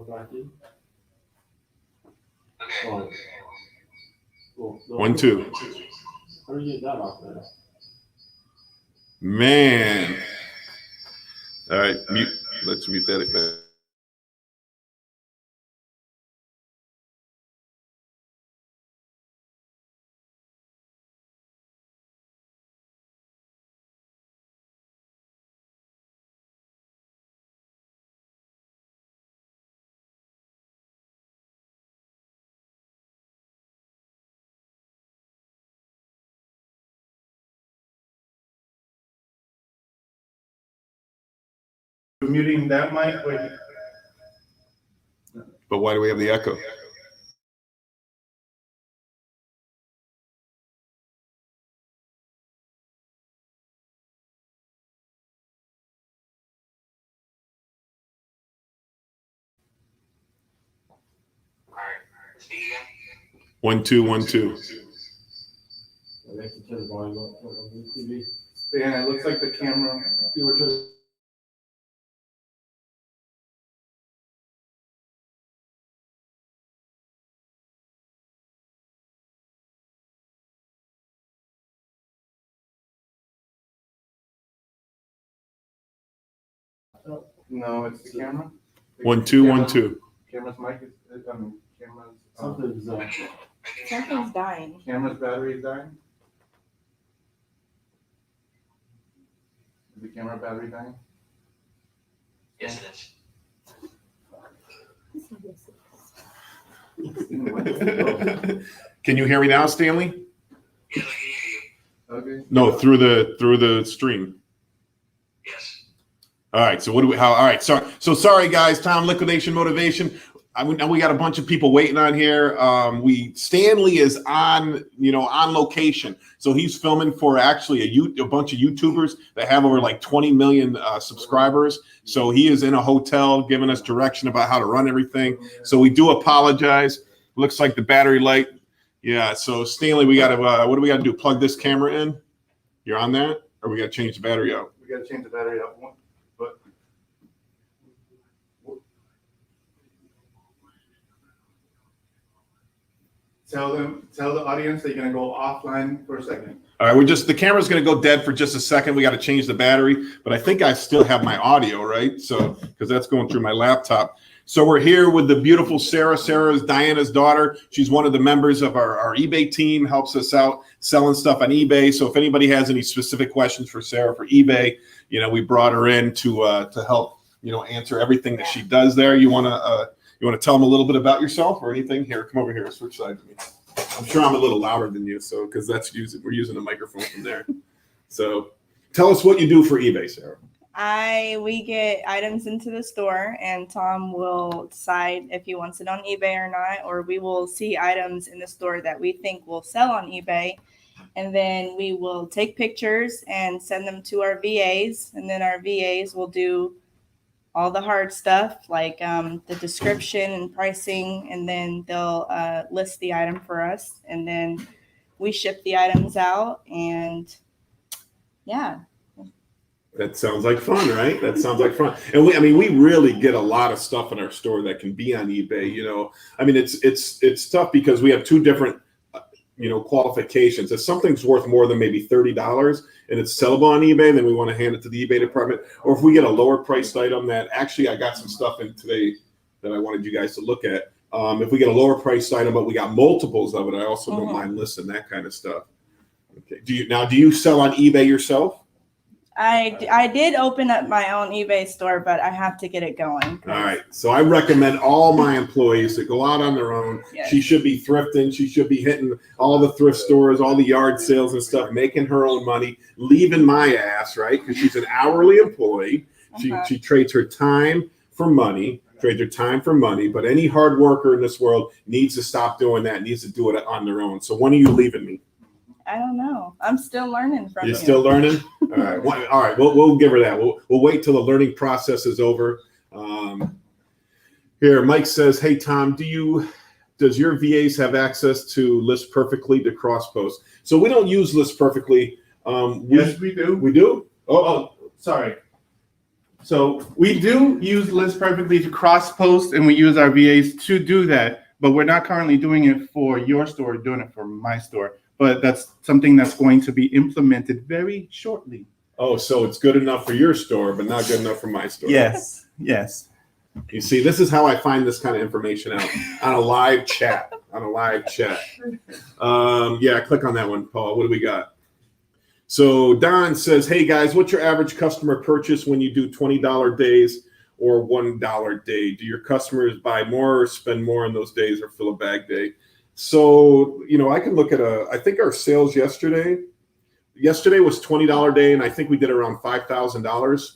Okay. 1, 2. How do you get that off there? Man. All right, mute. Let's mute that again. Muting that mic. Wait. But why do we have the echo? All right. Speak again. 1, 2, 1, 2. I have to turn the volume up on the TV. Yeah, it looks like the camera. If you were to no, it's the camera. 1, 2, 1, 2. Camera's mic is. Camera's. Something's Something's dying. Camera's battery is dying. Is the camera battery dying? Yes, it is. Can you hear me now, Stanley? Yes, I can hear you. Okay. No, through the stream. Yes. All right. So what do we? All right. So sorry, guys. Tom, liquidation motivation. We got a bunch of people waiting on here. Stanley is on location, so he's filming for actually a bunch of YouTubers that have over like 20 million subscribers. So he is in a hotel giving us direction about how to run everything. So we do apologize. Looks like the battery light. Yeah. So Stanley, we got to. What do we got to do? Plug this camera in. You're on that, or we got to change the battery out? We got to change the battery out. But tell the audience that you're gonna go offline for a second. All right, the camera's going to go dead for just a second. We got to change the battery, but I think I still have my audio, right? So, because that's going through my laptop. So we're here with the beautiful Sarah. Sarah is Diana's daughter. She's one of the members of our eBay team, helps us out selling stuff on eBay. So if anybody has any specific questions for Sarah for eBay, we brought her in to help, answer everything that she does there. You want to tell them a little bit about yourself or anything? Here, come over here, switch sides with me. I'm sure I'm a little louder than you, so because we're using a microphone from there. So tell us what you do for eBay, Sarah. We get items into the store, and Tom will decide if he wants it on eBay or not, or we will see items in the store that we think will sell on eBay, and then we will take pictures and send them to our VAs, and then our VAs will do all the hard stuff like the description and pricing, and then they'll list the item for us, and then we ship the items out, and yeah. That sounds like fun, right? That sounds like fun. And we really get a lot of stuff in our store that can be on eBay. It's tough because we have two different qualifications. If something's worth more than maybe $30 and it's sellable on eBay, then we want to hand it to the eBay department. Or if we get a lower priced item that actually I got some stuff in today that I wanted you guys to look at. If we get a lower priced item, but we got multiples of it, I also don't mind listing that kind of stuff. Okay. Do you sell on eBay yourself? I did open up my own eBay store, but I have to get it going. All right. So I recommend all my employees to go out on their own. Yes. She should be thrifting. She should be hitting all the thrift stores, all the yard sales and stuff, making her own money, leaving my ass, right? Because she's an hourly employee. She trades her time for money. But any hard worker in this world needs to stop doing that, needs to do it on their own. So when are you leaving me? I don't know. I'm still learning from you. You're still learning? All right. All right. We'll give her that. We'll wait till the learning process is over. Here, Mike says, "Hey Tom, does your VAs have access to List Perfectly to cross post?" So we don't use List Perfectly. Yes, we do. We do? Oh, sorry. So we do use List Perfectly to cross post, and we use our VAs to do that. But we're not currently doing it for your store, we're doing it for my store. But that's something that's going to be implemented very shortly. Oh, so it's good enough for your store, but not good enough for my store. Yes. You see, this is how I find this kind of information out on a live chat. Yeah, click on that one, Paul. What do we got? So Don says, hey guys, what's your average customer purchase when you do $20 days or $1 day? Do your customers buy more or spend more on those days or fill a bag day? So, I can look at I think our sales yesterday was $20 day, and I think we did around $5,000.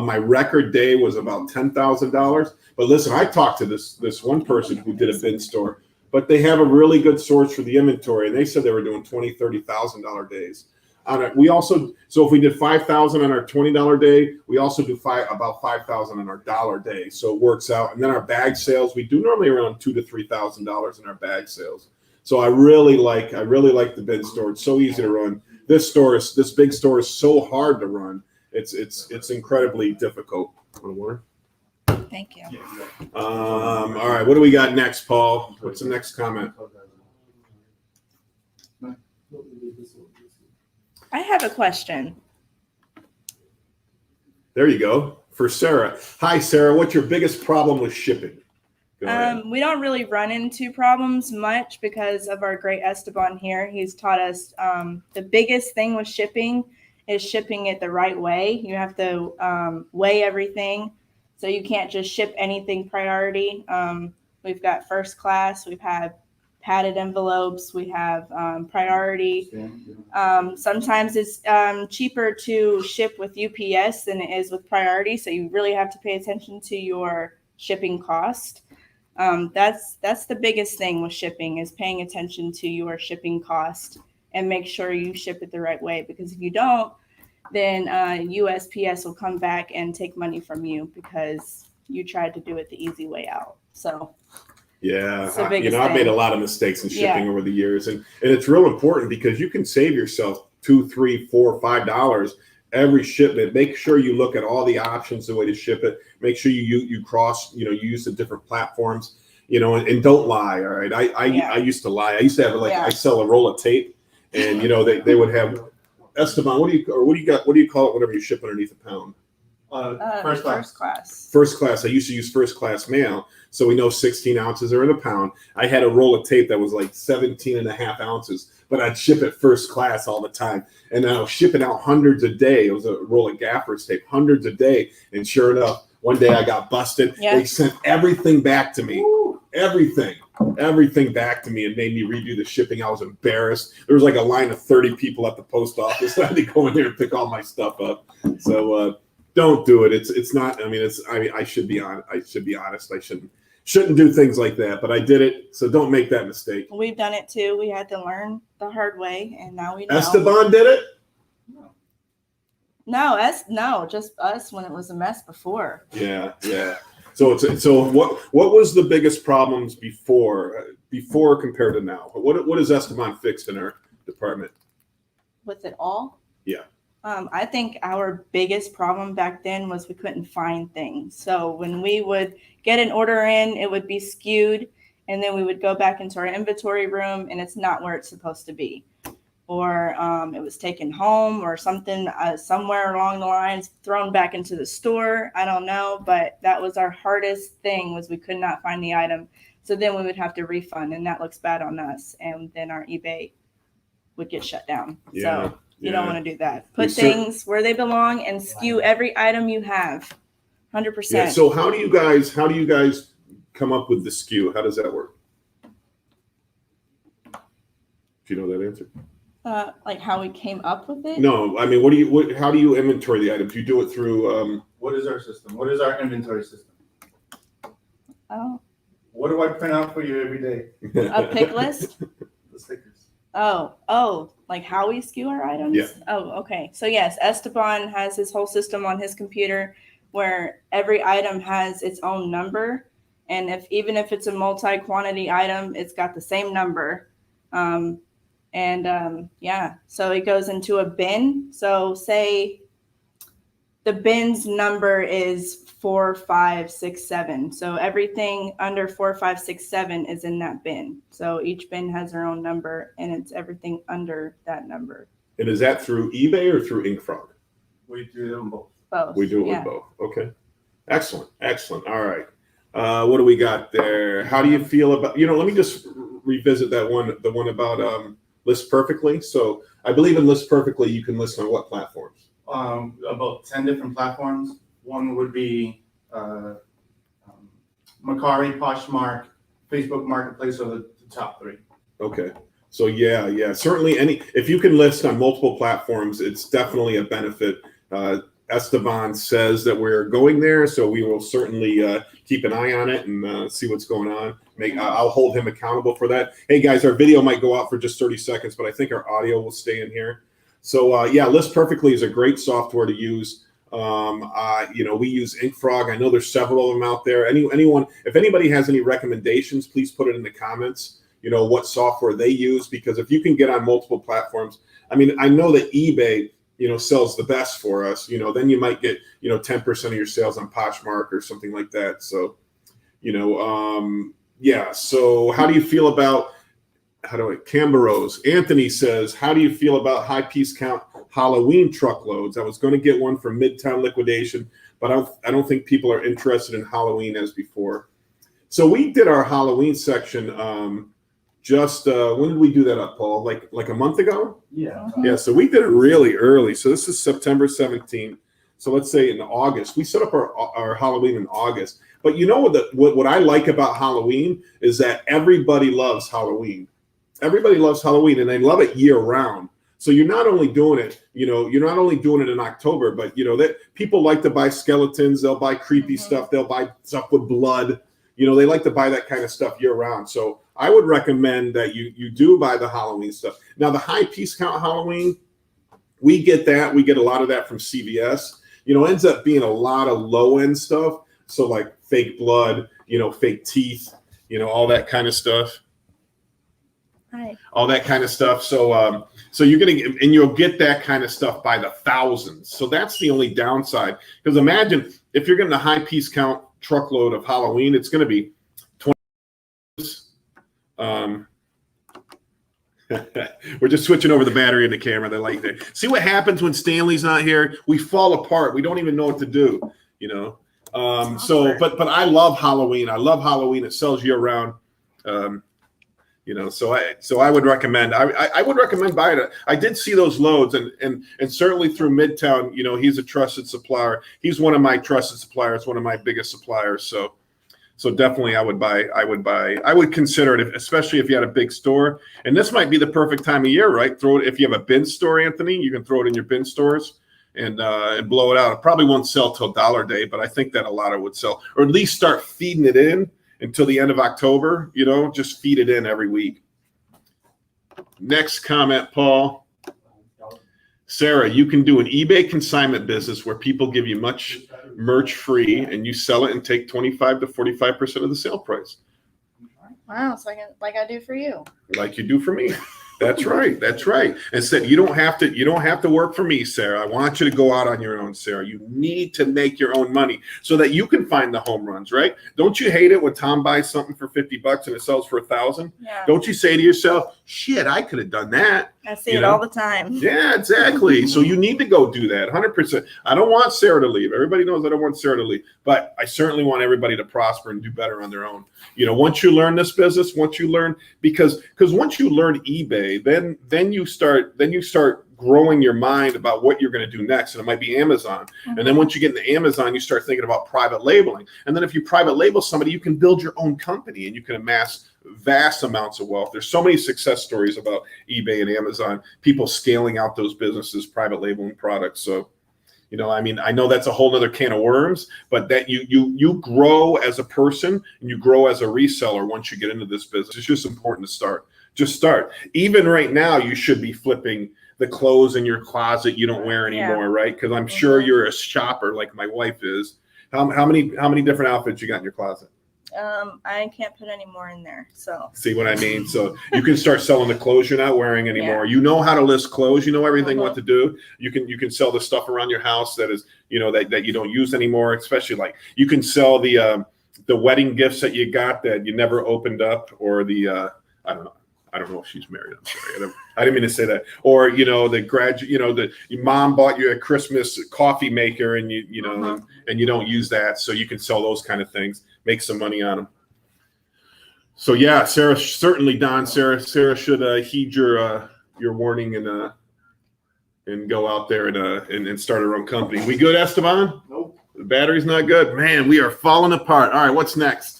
My record day was about $10,000. But listen, I talked to this one person who did a bin store, but they have a really good source for the inventory, and they said they were doing $20,000, $30,000 days. We also, so if we did $5,000 on our $20 day, we also do about $5,000 on our dollar day. So it works out. And then our bag sales, we do normally around $2,000 to $3,000 in our bag sales. So I really like the bin store. It's so easy to run. This big store is so hard to run. It's incredibly difficult. Thank you. All right, what do we got next, Paul? What's the next comment? I have a question. There you go. For Sarah. Hi, Sarah. What's your biggest problem with shipping? Go ahead. We don't really run into problems much because of our great Esteban here. He's taught us the biggest thing with shipping is shipping it the right way. You have to weigh everything. So you can't just ship anything priority. We've got first class. We've had padded envelopes. We have priority. Sometimes it's cheaper to ship with UPS than it is with priority. So you really have to pay attention to your shipping cost. That's the biggest thing with shipping is paying attention to your shipping cost and make sure you ship it the right way. Because if you don't, then USPS will come back and take money from you because you tried to do it the easy way out. So yeah, I've made a lot of mistakes in shipping over the years, and it's real important because you can save yourself $2, $3, $4, $5 every shipment. Make sure you look at all the options, the way to ship it. Make sure you cross, you use the different platforms, and don't lie. All right, I used to lie. I used to have I sell a roll of tape, and they would have Esteban. What do you call it? Whatever you ship underneath a pound. First class. First class. I used to use first class mail, so we know 16 ounces are in a pound. I had a roll of tape that was like 17 and a half ounces, but I'd ship it first class all the time. And I was shipping out hundreds a day. It was a roll of gaffer's tape, hundreds a day. And sure enough, one day I got busted. Yeah. They sent everything back to me. Everything back to me and made me redo the shipping. I was embarrassed. There was like a line of 30 people at the post office. I had to go in there and pick all my stuff up. So don't do it. It's not. I should be honest. I shouldn't do things like that, but I did it. So don't make that mistake. We've done it too. We had to learn the hard way, and now we know. Esteban did it? No, just us when it was a mess before. Yeah. So what was the biggest problems before compared to now? What has Esteban fixed in our department? With it all? Yeah. I think our biggest problem back then was we couldn't find things. So when we would get an order in, it would be skewed, and then we would go back into our inventory room, and it's not where it's supposed to be. Or it was taken home or something somewhere along the lines, thrown back into the store. I don't know, but that was our hardest thing was we could not find the item. So then we would have to refund, and that looks bad on us. And then our eBay would get shut down. Yeah. So you don't want to do that. Put things where they belong and skew every item you have, 100%. Yeah. So how do you guys come up with the skew? How does that work? Do you know that answer? Like how we came up with it? No, I mean, how do you inventory the items? You do it through. What is our system? What is our inventory system? Oh, What do I print out for you every day? a pick list? The stickers. Oh, like how we skew our items? Yeah. Oh, okay. So yes, Esteban has his whole system on his computer where every item has its own number. And even if it's a multi-quantity item, it's got the same number. So it goes into a bin. So say the bin's number is 4, 5, 6, 7. So everything under 4, 5, 6, 7 is in that bin. So each bin has their own number, and it's everything under that number. And is that through eBay or through InkFrog? We do them both. Both. We do it yeah. with both. Okay. Excellent. Excellent. All right. What do we got there? How do you feel about, let me just revisit that one, the one about List Perfectly. So I believe in List Perfectly, you can list on what platforms? About 10 different platforms. One would be Mercari, Poshmark, Facebook Marketplace are the top 3. Okay. So yeah. Certainly if you can list on multiple platforms, it's definitely a benefit. Esteban says that we're going there, so we will certainly keep an eye on it and see what's going on. I'll hold him accountable for that. Hey guys, our video might go out for just 30 seconds, but I think our audio will stay in here. So yeah, List Perfectly is a great software to use. We use InkFrog. I know there's several of them out there. Anyone, if anybody has any recommendations, please put it in the comments. What software they use, because if you can get on multiple platforms, I mean, I know that eBay, sells the best for us, then you might get, 10% of your sales on Poshmark or something like that. So, yeah. So how do you feel about, Camberos? Anthony says, how do you feel about high piece count Halloween truckloads? I was going to get one for Midtown liquidation, but I don't think people are interested in Halloween as before. So we did our Halloween section, when did we do that up, Paul? Like a month ago? Yeah. Yeah, so we did it really early. So this is September 17th. So let's say in August. We set up our Halloween in August. But what I like about Halloween is that everybody loves Halloween. Everybody loves Halloween, and they love it year round. So you're not only doing it, you're not only doing it in October, but that people like to buy skeletons, they'll buy creepy stuff, they'll buy stuff with blood. They like to buy that kind of stuff year round. So I would recommend that you do buy the Halloween stuff. Now, the high piece count Halloween, we get that. We get a lot of that from CVS. Ends up being a lot of low end stuff. So like fake blood, fake teeth, all that kind of stuff. Hi. All that kind of stuff. So you're you'll get that kind of stuff by the thousands. So that's the only downside. Because imagine if you're getting a high piece count truckload of Halloween, it's going to be 20. We're just switching over the battery in the camera. They like that. See what happens when Stanley's not here? We fall apart. We don't even know what to do. But I love Halloween. I love Halloween. It sells year round. So I would recommend. I would recommend buying it. I did see those loads, and certainly through Midtown. He's a trusted supplier. He's one of my trusted suppliers. One of my biggest suppliers. So definitely, I would consider it, especially if you had a big store. And this might be the perfect time of year, right? Throw it if you have a bin store, Anthony. You can throw it in your bin stores and blow it out. It probably won't sell till Dollar Day, but I think that a lot of it would sell, or at least start feeding it in until the end of October. Just feed it in every week. Next comment, Paul. Sarah, you can do an eBay consignment business where people give you much merch free and you sell it and take 25 to 45% of the sale price. Wow, so like I do for you. Like you do for me. That's right. That's right. Instead, you don't have to work for me, Sarah. I want you to go out on your own, Sarah. You need to make your own money so that you can find the home runs, right? Don't you hate it when Tom buys something for $50 and it sells for $1,000? Yeah. Don't you say to yourself, shit, I could have done that. I see it all the time. Yeah, exactly. So you need to go do that 100%. I don't want Sarah to leave. Everybody knows I don't want Sarah to leave, but I certainly want everybody to prosper and do better on their own. Once you learn this business, because once you learn eBay, then you start growing your mind about what you're going to do next, and it might be Amazon. Mm-hmm. And then once you get into Amazon, you start thinking about private labeling. And then if you private label somebody, you can build your own company and you can amass vast amounts of wealth. There's so many success stories about eBay and Amazon, people scaling out those businesses, private labeling products. So, I know that's a whole other can of worms, but that you grow as a person and you grow as a reseller once you get into this business. It's just important to start. Just start. Even right now, you should be flipping the clothes in your closet you don't wear anymore, right? Because I'm sure you're a shopper like my wife is. How many different outfits you got in your closet? I can't put any more in there. So See what I mean? So you can start selling the clothes you're not wearing anymore. You know how to list clothes. You know everything what to do. You can sell the stuff around your house that is, you know, that you don't use anymore. Especially like you can sell the wedding gifts that you got that you never opened up, or the I don't know if she's married. I'm sorry. I didn't mean to say that. Or, you know, your mom bought you a Christmas coffee maker and you know, and you don't use that. So you can sell those kind of things, make some money on them. So yeah, Sarah, certainly, Don, Sarah should heed your warning and go out there and start her own company. We good, Esteban? Nope. The battery's not good. Man, we are falling apart. All right, what's next?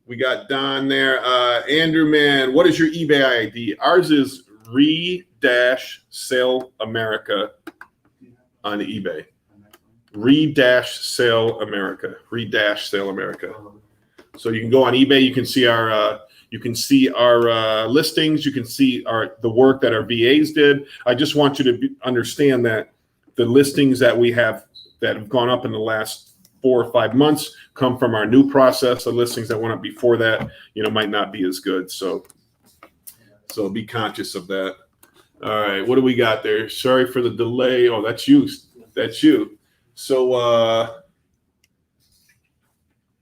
We got Don there. Andrew, man, what is your eBay ID? Ours is Re-Sale America on eBay. Re-Sale America. Re-Sale America. So you can go on eBay. You can see our listings. You can see the work that our VAs did. I just want you to understand that the listings that we have that have gone up in the last 4 or 5 months come from our new process. The listings that went up before that, you know, might not be as good. So be conscious of that. All right, what do we got there? Sorry for the delay. Oh, that's you. That's you. So, all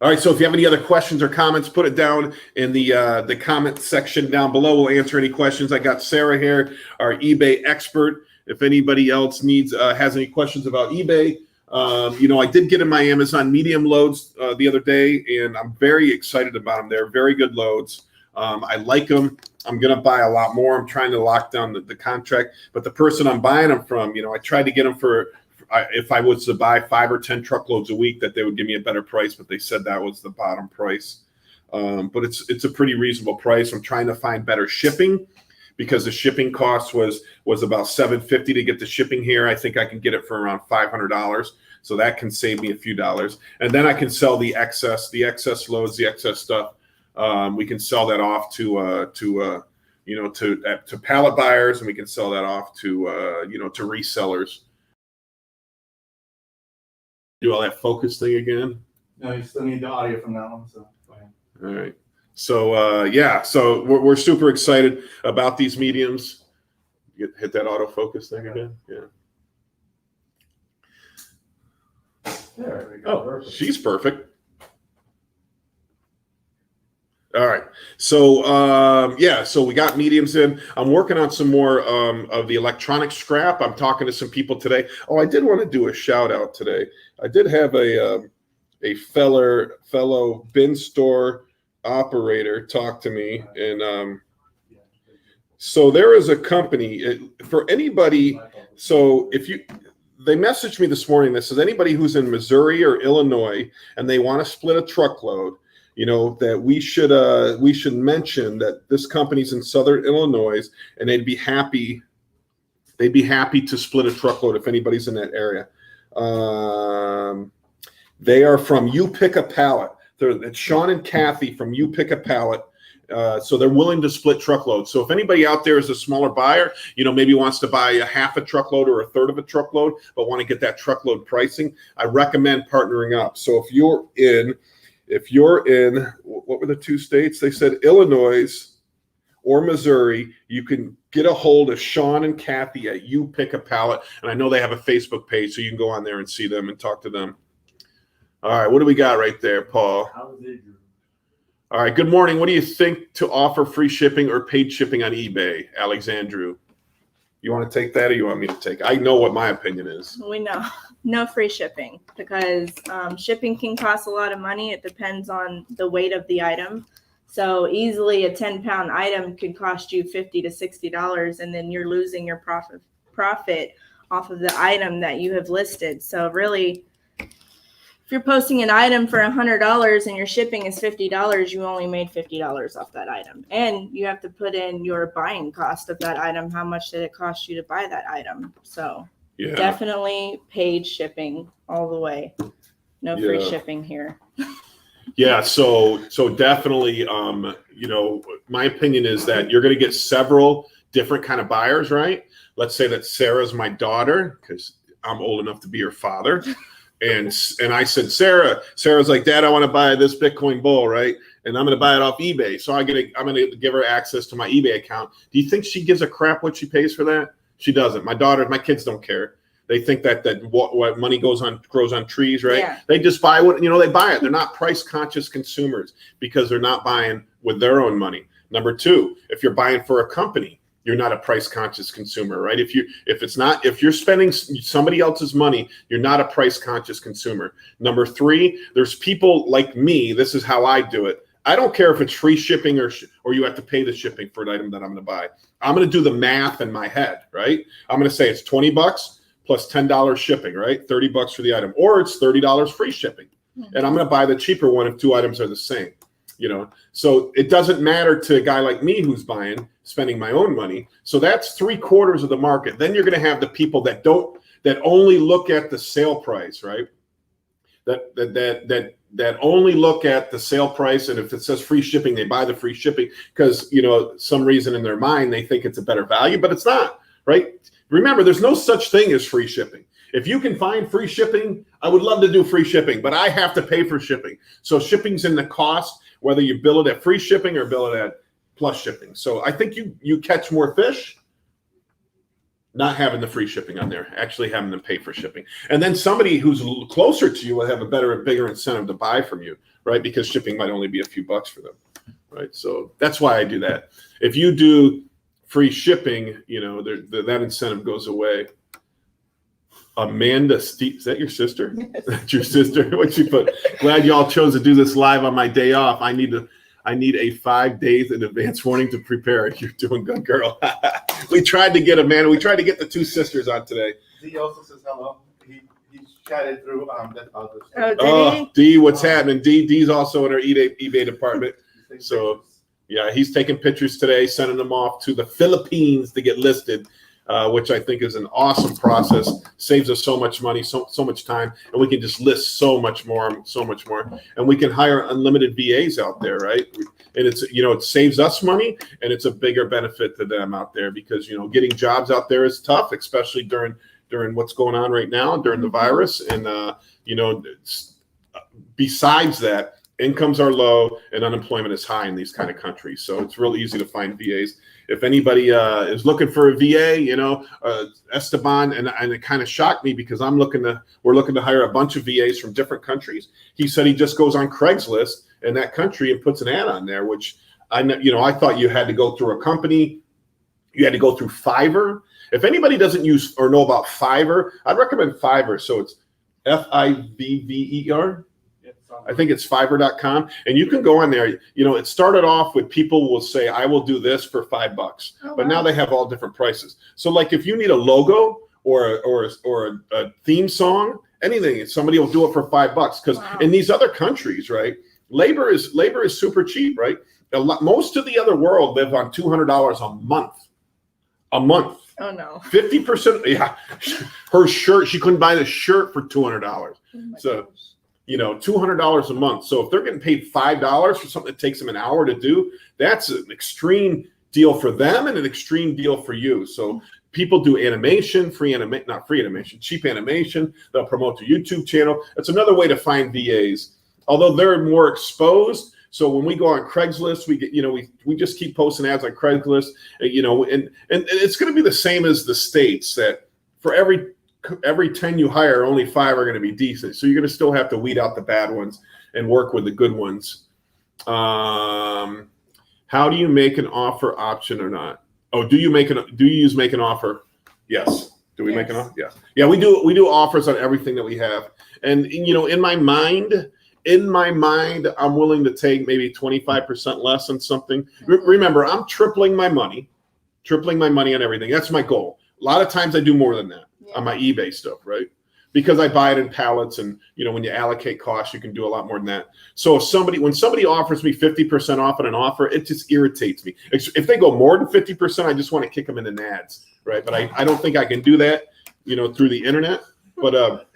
right. So if you have any other questions or comments, put it down in the comment section down below. We'll answer any questions. I got Sarah here, our eBay expert. If anybody else has any questions about eBay. You know, I did get in my Amazon medium loads the other day, and I'm very excited about them. They're very good loads. I like them. I'm going to buy a lot more. I'm trying to lock down the contract. But the person I'm buying them from, you know, I tried to get them if I was to buy 5 or 10 truckloads a week, that they would give me a better price. But they said that was the bottom price. But it's a pretty reasonable price. I'm trying to find better shipping, because the shipping cost was about $750 to get the shipping here. I think I can get it for around $500. So that can save me a few dollars. And then I can sell the excess loads, the excess stuff. We can sell that off to pallet buyers, and we can sell that off to resellers. Do all that focus thing again? No, you still need the audio from that one. So go ahead. All right. So so we're super excited about these mediums. Hit that autofocus thing again. Yeah. There we go. Oh, Perfect. she's perfect. All right. So so we got mediums in. I'm working on some more of the electronic scrap. I'm talking to some people today. Oh, I did want to do a shout out today. I did have a fellow bin store operator talk to me, and so there is a company for anybody. So they messaged me this morning that says anybody who's in Missouri or Illinois and they want to split a truckload, you know, that we should mention that this company's in Southern Illinois, and they'd be happy to split a truckload if anybody's in that area. They are from You Pick a Pallet. It's Sean and Kathy from You Pick a Pallet. So they're willing to split truckloads. So if anybody out there is a smaller buyer, you know, maybe wants to buy a half a truckload or a third of a truckload, but want to get that truckload pricing, I recommend partnering up. So if you're in, what were the 2 states? They said Illinois or Missouri, you can get a hold of Sean and Kathy at You Pick a Pallet. And I know they have a Facebook page, so you can go on there and see them and talk to them. All right, what do we got right there, Paul? How is it? All right, good morning. What do you think to offer free shipping or paid shipping on eBay, Alexandru? You want to take that, or you want me to take it? I know what my opinion is. we know no free shipping, because shipping can cost a lot of money. It depends on the weight of the item. So easily a 10-pound item could cost you $50 to $60, and then you're losing your profit off of the item that you have listed. So really, if you're posting an item for $100 and your shipping is $50, you only made $50 off that item. And you have to put in your buying cost of that item. How much did it cost you to buy that item? So Yeah. definitely paid shipping all the way. No free shipping here. Yeah, so definitely, you know, my opinion is that you're going to get several different kind of buyers, right? Let's say that Sarah's my daughter, because I'm old enough to be her father. And I said, Sarah's like, Dad, I want to buy this Bitcoin bull, right? And I'm going to buy it off eBay. So I'm going to give her access to my eBay account. Do you think she gives a crap what she pays for that? She doesn't. My kids don't care. They think that what money grows on trees, right? Yeah. They just buy they buy it. They're not price conscious consumers because they're not buying with their own money. Number two, if you're buying for a company, you're not a price conscious consumer, right? If you're spending somebody else's money, you're not a price conscious consumer. Number three, there's people like me. This is how I do it. I don't care if it's free shipping or you have to pay the shipping for an item that I'm going to buy. I'm going to do the math in my head, right? I'm going to say it's $20 plus $10 shipping, right? $30 for the item, or it's $30 free shipping. And I'm going to buy the cheaper one if two items are the same, So it doesn't matter to a guy like me who's spending my own money. So that's 3/4 of the market. Then you're going to have the people that only look at the sale price, right? That only look at the sale price, and if it says free shipping, they buy the free shipping because some reason in their mind they think it's a better value, but it's not, right? Remember, there's no such thing as free shipping. If you can find free shipping, I would love to do free shipping, but I have to pay for shipping. So shipping's in the cost, whether you bill it at free shipping or bill it at plus shipping. So I think you catch more fish not having the free shipping on there, actually having them pay for shipping. And then somebody who's closer to you will have a bigger incentive to buy from you, right? Because shipping might only be a few bucks for them, right? So that's why I do that. If you do free shipping, that incentive goes away. Amanda Steve, is that your sister? Yes. That's your sister. What she put? Glad y'all chose to do this live on my day off. I need a 5 days in advance warning to prepare. You're doing good, girl. We tried to get Amanda. We tried to get the two sisters on today. He also says hello. He chatted through that other stuff. Oh, did Oh, D, what's happening? D's also in our eBay department. So yeah, he's taking pictures today, sending them off to the Philippines to get listed, which I think is an awesome process. Saves us so much money, so much time, and we can just list so much more, and we can hire unlimited VAs out there, right? And it's it saves us money, and it's a bigger benefit to them out there because getting jobs out there is tough, especially during what's going on right now during the virus, and besides that, incomes are low and unemployment is high in these kind of countries. So it's real easy to find VAs. If anybody is looking for a VA, Esteban, and it kind of shocked me because we're looking to hire a bunch of VAs from different countries. He said he just goes on Craigslist in that country and puts an ad on there, which I thought you had to go through a company. You had to go through Fiverr. If anybody doesn't use or know about Fiverr, I'd recommend Fiverr. So it's Fivver. I think it's Fiverr.com, and you can go on there. It started off with people will say, "I will do this for $5," but now they have all different prices. So, like, if you need a logo or a theme song, anything, somebody will do it for $5. Because in these other countries, right, labor is super cheap, right? Most of the other world live on $200 a month. A month. Oh no. 50%. Yeah, her shirt. She couldn't buy the shirt for $200. So. $200 a month. So if they're getting paid $5 for something that takes them an hour to do, that's an extreme deal for them and an extreme deal for you. So people do animation, cheap animation. They'll promote their YouTube channel. It's another way to find VAs, although they're more exposed. So when we go on Craigslist, we get, we just keep posting ads on Craigslist, and it's going to be the same as the States, that for every 10 you hire, only 5 are going to be decent. So you're going to still have to weed out the bad ones and work with the good ones. How do you make an offer option or not? Oh, do you use make an offer? Yes. Do we make an offer? Yes. Yeah, we do offers on everything that we have. And in my mind, I'm willing to take maybe 25% less on something. Remember, I'm tripling my money on everything. That's my goal. A lot of times I do more than that on my eBay stuff, right? Because I buy it in pallets, and when you allocate costs, you can do a lot more than that. So when somebody offers me 50% off on an offer, it just irritates me. If they go more than 50%, I just want to kick them in the nads, right? But I don't think I can do that, through the internet. But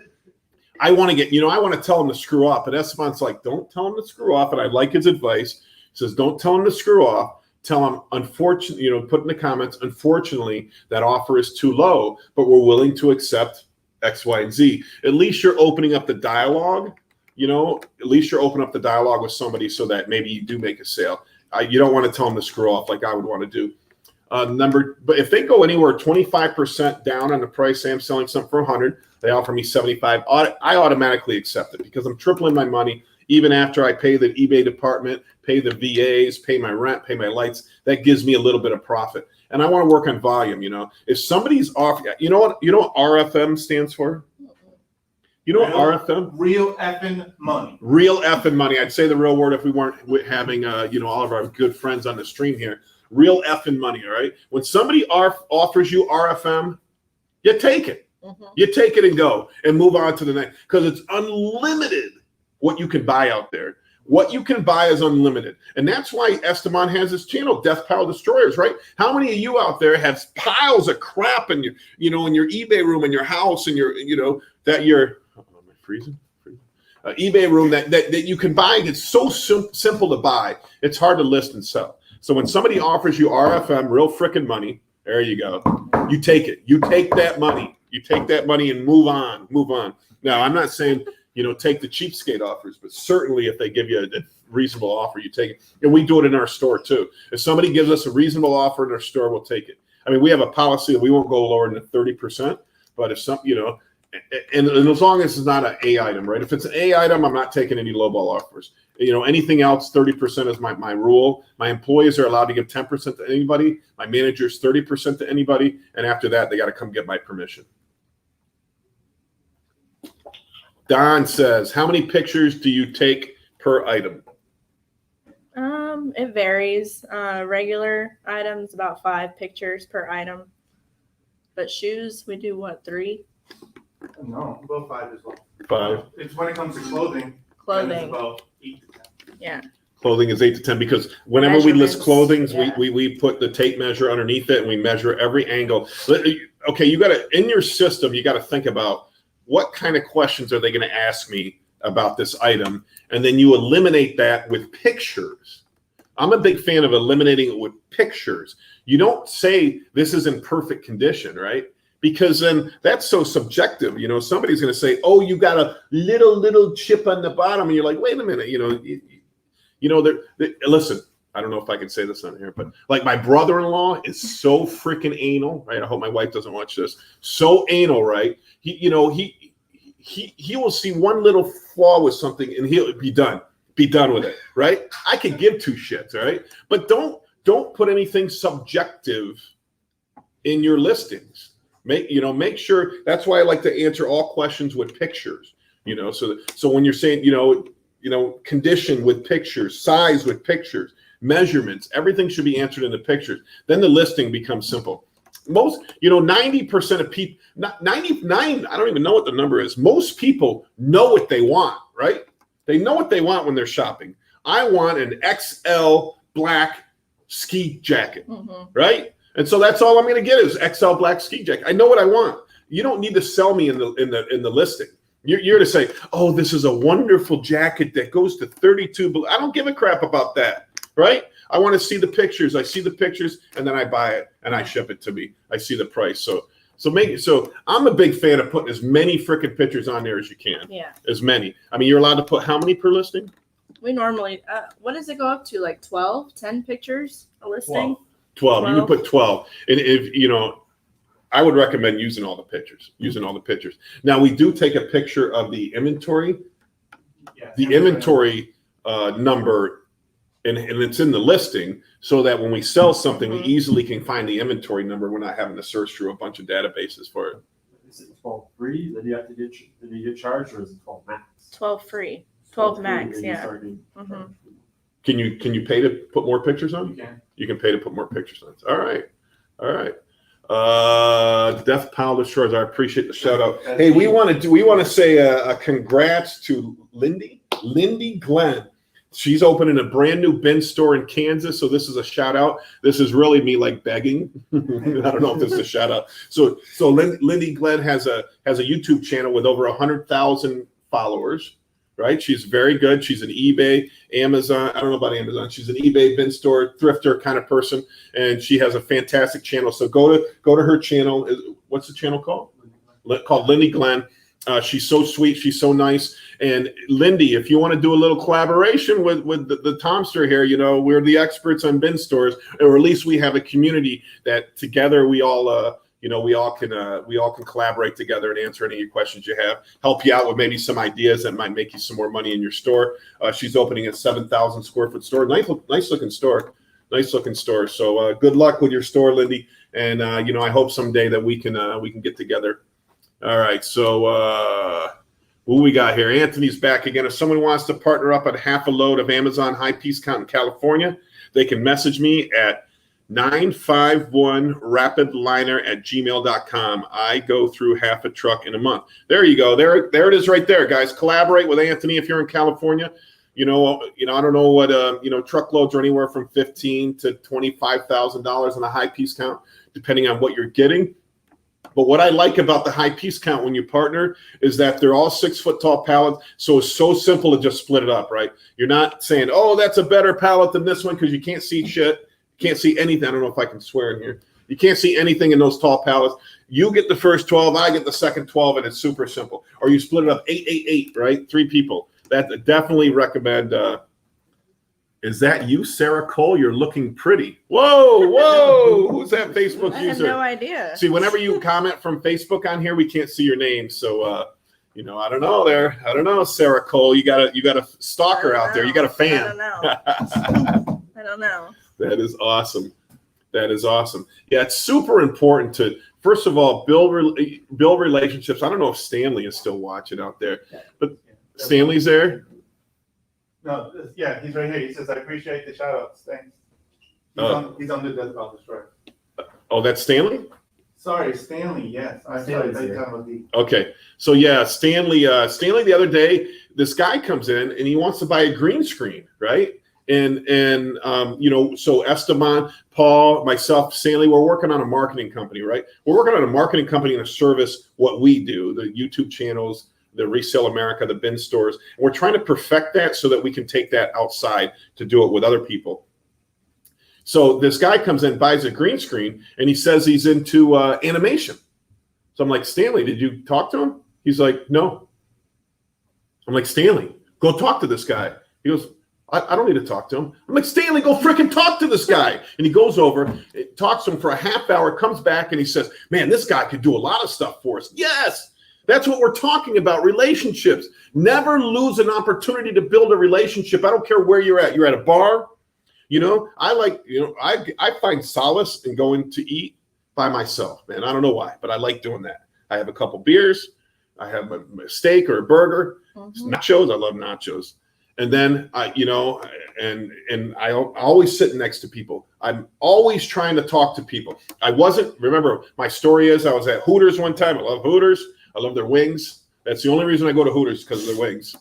I want to I want to tell them to screw off. But Esteban's like, don't tell them to screw off. And I like his advice. He says, don't tell them to screw off. Tell them, unfortunately, put in the comments, unfortunately, that offer is too low, but we're willing to accept X, Y, and Z. At least you're opening up the dialogue, you know, at least you're opening up the dialogue with somebody so that maybe you do make a sale. You don't want to tell them to screw off like I would want to do. But if they go anywhere 25% down on the price, say I'm selling something for 100, they offer me 75, I automatically accept it because I'm tripling my money even after I pay the eBay department, pay the VAs, pay my rent, pay my lights. That gives me a little bit of profit. And I want to work on volume, you know. If somebody's off, you know what RFM stands for? You know what RFM? Real effing money. Real effing money. I'd say the real word if we weren't having, you know, all of our good friends on the stream here. Real effing money, all right? When somebody offers you RFM, you take it. You take it and go and move on to the next because it's unlimited what you can buy out there. What you can buy is unlimited. And that's why Esteban has his channel, Death Pile Destroyers, right? How many of you out there have piles of crap in your, you know, in your eBay room, in your house, in your, you know, that you're, am I freezing? eBay room that you can buy. It's so simple to buy. It's hard to list and sell. So when somebody offers you RFM, real freaking money, there you go. You take it. You take that money. You take that money and move on. Move on. Now, I'm not saying, you know, take the cheapskate offers, but certainly if they give you a reasonable offer, you take it. And we do it in our store too. If somebody gives us a reasonable offer in our store, we'll take it. I mean, we have a policy that we won't go lower than 30%, but if some, you know, and as long as it's not an A item, right? If it's an A item, I'm not taking any lowball offers. You know, anything else, 30% is my rule. My employees are allowed to give 10% to anybody. My managers, 30% to anybody. And after that, they got to come get my permission. Don says, how many pictures do you take per item? It varies. Regular items, about 5 pictures per item. But shoes, we do what, 3? No, about 5 as well. 5. It's when it comes to clothing. Clothing. It's about 8 to 10. Yeah. Clothing is 8 to 10 because whenever we list clothing, yeah. we put the tape measure underneath it and we measure every angle. Okay, you got to, in your system, you got to think about what kind of questions are they going to ask me about this item? And then you eliminate that with pictures. I'm a big fan of eliminating it with pictures. You don't say this is in perfect condition, right? Because then that's so subjective. You know, somebody's going to say, oh, you got a little chip on the bottom. And you're like, wait a minute, listen, I don't know if I can say this on here, but like my brother-in-law is so freaking anal, right? I hope my wife doesn't watch this. So anal, right? He will see one little flaw with something and he'll be done with it, right? I could give 2 shits, all right? But don't put anything subjective in your listings. Make sure. That's why I like to answer all questions with pictures. So when you're saying, condition with pictures, size with pictures, measurements, everything should be answered in the pictures. Then the listing becomes simple. Most, 90% of people, 99, I don't even know what the number is. Most people know what they want, right? They know what they want when they're shopping. I want an XL black ski jacket, right? And so that's all I'm going to get is XL black ski jacket. I know what I want. You don't need to sell me in the listing. You're to say, oh, this is a wonderful jacket that goes to 32. I don't give a crap about that, right? I want to see the pictures. I see the pictures, and then I buy it, and I ship it to me. I see the price. So I'm a big fan of putting as many freaking pictures on there as you can. Yeah. As many. I mean, you're allowed to put how many per listing? We normally, what does it go up to? Like 12, 10 pictures a listing? 12. You can put 12. And if, I would recommend using all the pictures. Now, we do take a picture of the inventory. Yeah, the inventory number, and it's in the listing so that when we sell something, we easily can find the inventory number. We're not having to search through a bunch of databases for it. Is it 12 free that you have to get charged, or is it 12 max? 12 free. 12 free, max, then you yeah. start getting Can you pay to put more pictures on? You can. You can pay to put more pictures on. All right. Death Pile Destroyers. I appreciate the shout out. Hey, we want to say a congrats to Lindy Glenn. She's opening a brand new bin store in Kansas. So this is a shout out. This is really me like begging. I don't know if this is a shout out. So Lindy Glenn has a YouTube channel with over 100,000 followers. Right? She's very good. She's an eBay, Amazon. I don't know about Amazon. She's an eBay bin store, thrifter kind of person. And she has a fantastic channel. So go to her channel. What's the channel called? called Lindy Glenn. She's so sweet. She's so nice. And Lindy, if you want to do a little collaboration with the Tomster here, you know, we're the experts on bin stores, or at least we have a community that together we all, you know, we all can collaborate together and answer any of your questions you have, help you out with maybe some ideas that might make you some more money in your store. She's opening a 7,000 square foot store. Nice looking store. Nice looking store. So good luck with your store, Lindy. And you know, I hope someday that we can get together. All right. So who we got here? Anthony's back again. If someone wants to partner up on half a load of Amazon high piece count in California, they can message me at 951rapidliner@gmail.com. I go through half a truck in a month. There you go. There it is right there, guys. Collaborate with Anthony if you're in California. You know, I don't know what you know, truckloads are anywhere from $15,000 to $25,000 on a high piece count, depending on what you're getting. But what I like about the high piece count when you partner is that they're all 6 foot tall pallets. So it's so simple to just split it up, right? You're not saying, oh, that's a better pallet than this one, because you can't see shit. You can't see anything. I don't know if I can swear in here. You can't see anything in those tall pallets. You get the first 12, I get the second 12, and it's super simple. Or you split it up 8, right? 3 people. That definitely recommend. Is that you, Sarah Cole? You're looking pretty. Whoa. Who's that Facebook I user? have no idea. See, whenever you comment from Facebook on here, we can't see your name. So, you know, I don't know there. I don't know, Sarah Cole. You got a stalker out there. You got a fan. I don't know. I don't know. That is awesome. That is awesome. Yeah, it's super important to, first of all, build relationships. I don't know if Stanley is still watching out there, but Stanley's there. No, yeah, he's right here. He says, I appreciate the shout outs. Thanks. He's on the Death Golf Destroyer. Oh, that's Stanley? Sorry, Stanley, yes. Okay. So yeah, Stanley the other day, this guy comes in and he wants to buy a green screen, right? And you know, so Esteban, Paul, myself, Stanley, we're working on a marketing company, right? We're working on a marketing company to service what we do, the YouTube channels, the Resale America, the bin stores. And we're trying to perfect that so that we can take that outside to do it with other people. So this guy comes in, buys a green screen, and he says he's into animation. So I'm like, Stanley, did you talk to him? He's like, no. I'm like, Stanley, go talk to this guy. He goes, I don't need to talk to him. I'm like, Stanley, go freaking talk to this guy. And he goes over, talks to him for a half hour, comes back, and he says, man, this guy could do a lot of stuff for us. Yes. That's what we're talking about, relationships. Never lose an opportunity to build a relationship. I don't care where you're at. You're at a bar. You know, I find solace in going to eat by myself, man. I don't know why, but I like doing that. I have a couple beers. I have a steak or a burger. Nachos. I love nachos. And then I always sit next to people. I'm always trying to talk to people. Remember, my story is I was at Hooters one time. I love Hooters. I love their wings. That's the only reason I go to Hooters, because of their wings.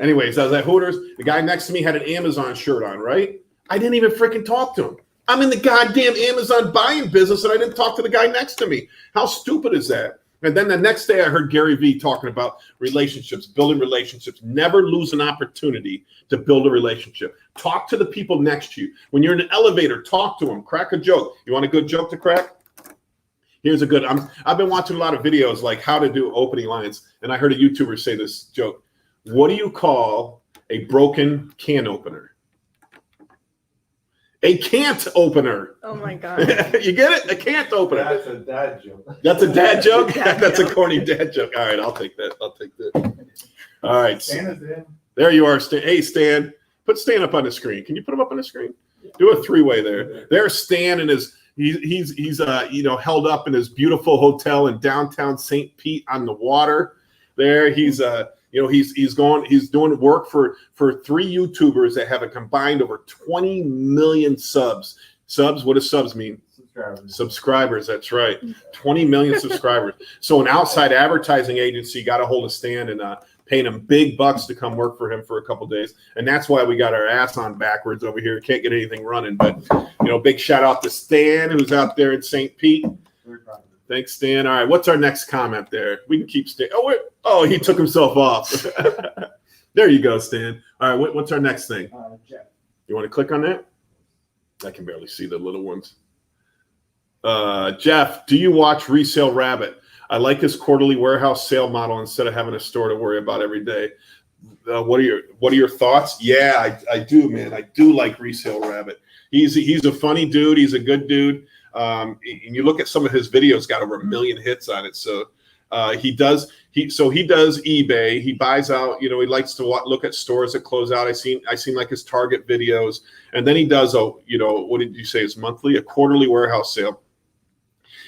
Anyways, I was at Hooters. The guy next to me had an Amazon shirt on, right? I didn't even freaking talk to him. I'm in the goddamn Amazon buying business, and I didn't talk to the guy next to me. How stupid is that? And then the next day I heard Gary Vee talking about relationships, building relationships. Never lose an opportunity to build a relationship. Talk to the people next to you. When you're in an elevator, talk to them. Crack a joke. You want a good joke to crack? Here's a good, I've been watching a lot of videos like how to do opening lines, and I heard a YouTuber say this joke. What do you call a broken can opener? A can't opener. Oh my God. You get it? A can't opener. That's a dad joke. That's a dad joke? That's a corny dad joke. All right, I'll take that. All right. Stan is in. There you are, Stan. Hey, Stan. Put Stan up on the screen. Can you put him up on the screen? Do a 3-way there. There's Stan and he's held up in his beautiful hotel in downtown St. Pete on the water. There he's doing work for 3 YouTubers that have a combined over 20 million subs. Subs, what does subs mean? Subscribers, that's right. 20 million subscribers. So an outside advertising agency got a hold of Stan and paying him big bucks to come work for him for a couple days. And that's why we got our ass on backwards over here. Can't get anything running. But, big shout out to Stan, who's out there in St. Pete. Thanks, Stan. All right, what's our next comment there? We can keep Stan. Oh, he took himself off. There you go, Stan. All right, what's our next thing? Jeff. You want to click on that? I can barely see the little ones. Jeff, do you watch Resale Rabbit? I like his quarterly warehouse sale model instead of having a store to worry about every day. What are your thoughts? Yeah, I do, man. I do like Resale Rabbit. He's a funny dude. He's a good dude. And you look at some of his videos, got over 1 million hits on it. So he does eBay. He buys out. He likes to look at stores that close out. I seen like his Target videos, and then he does what did you say? His monthly, a quarterly warehouse sale.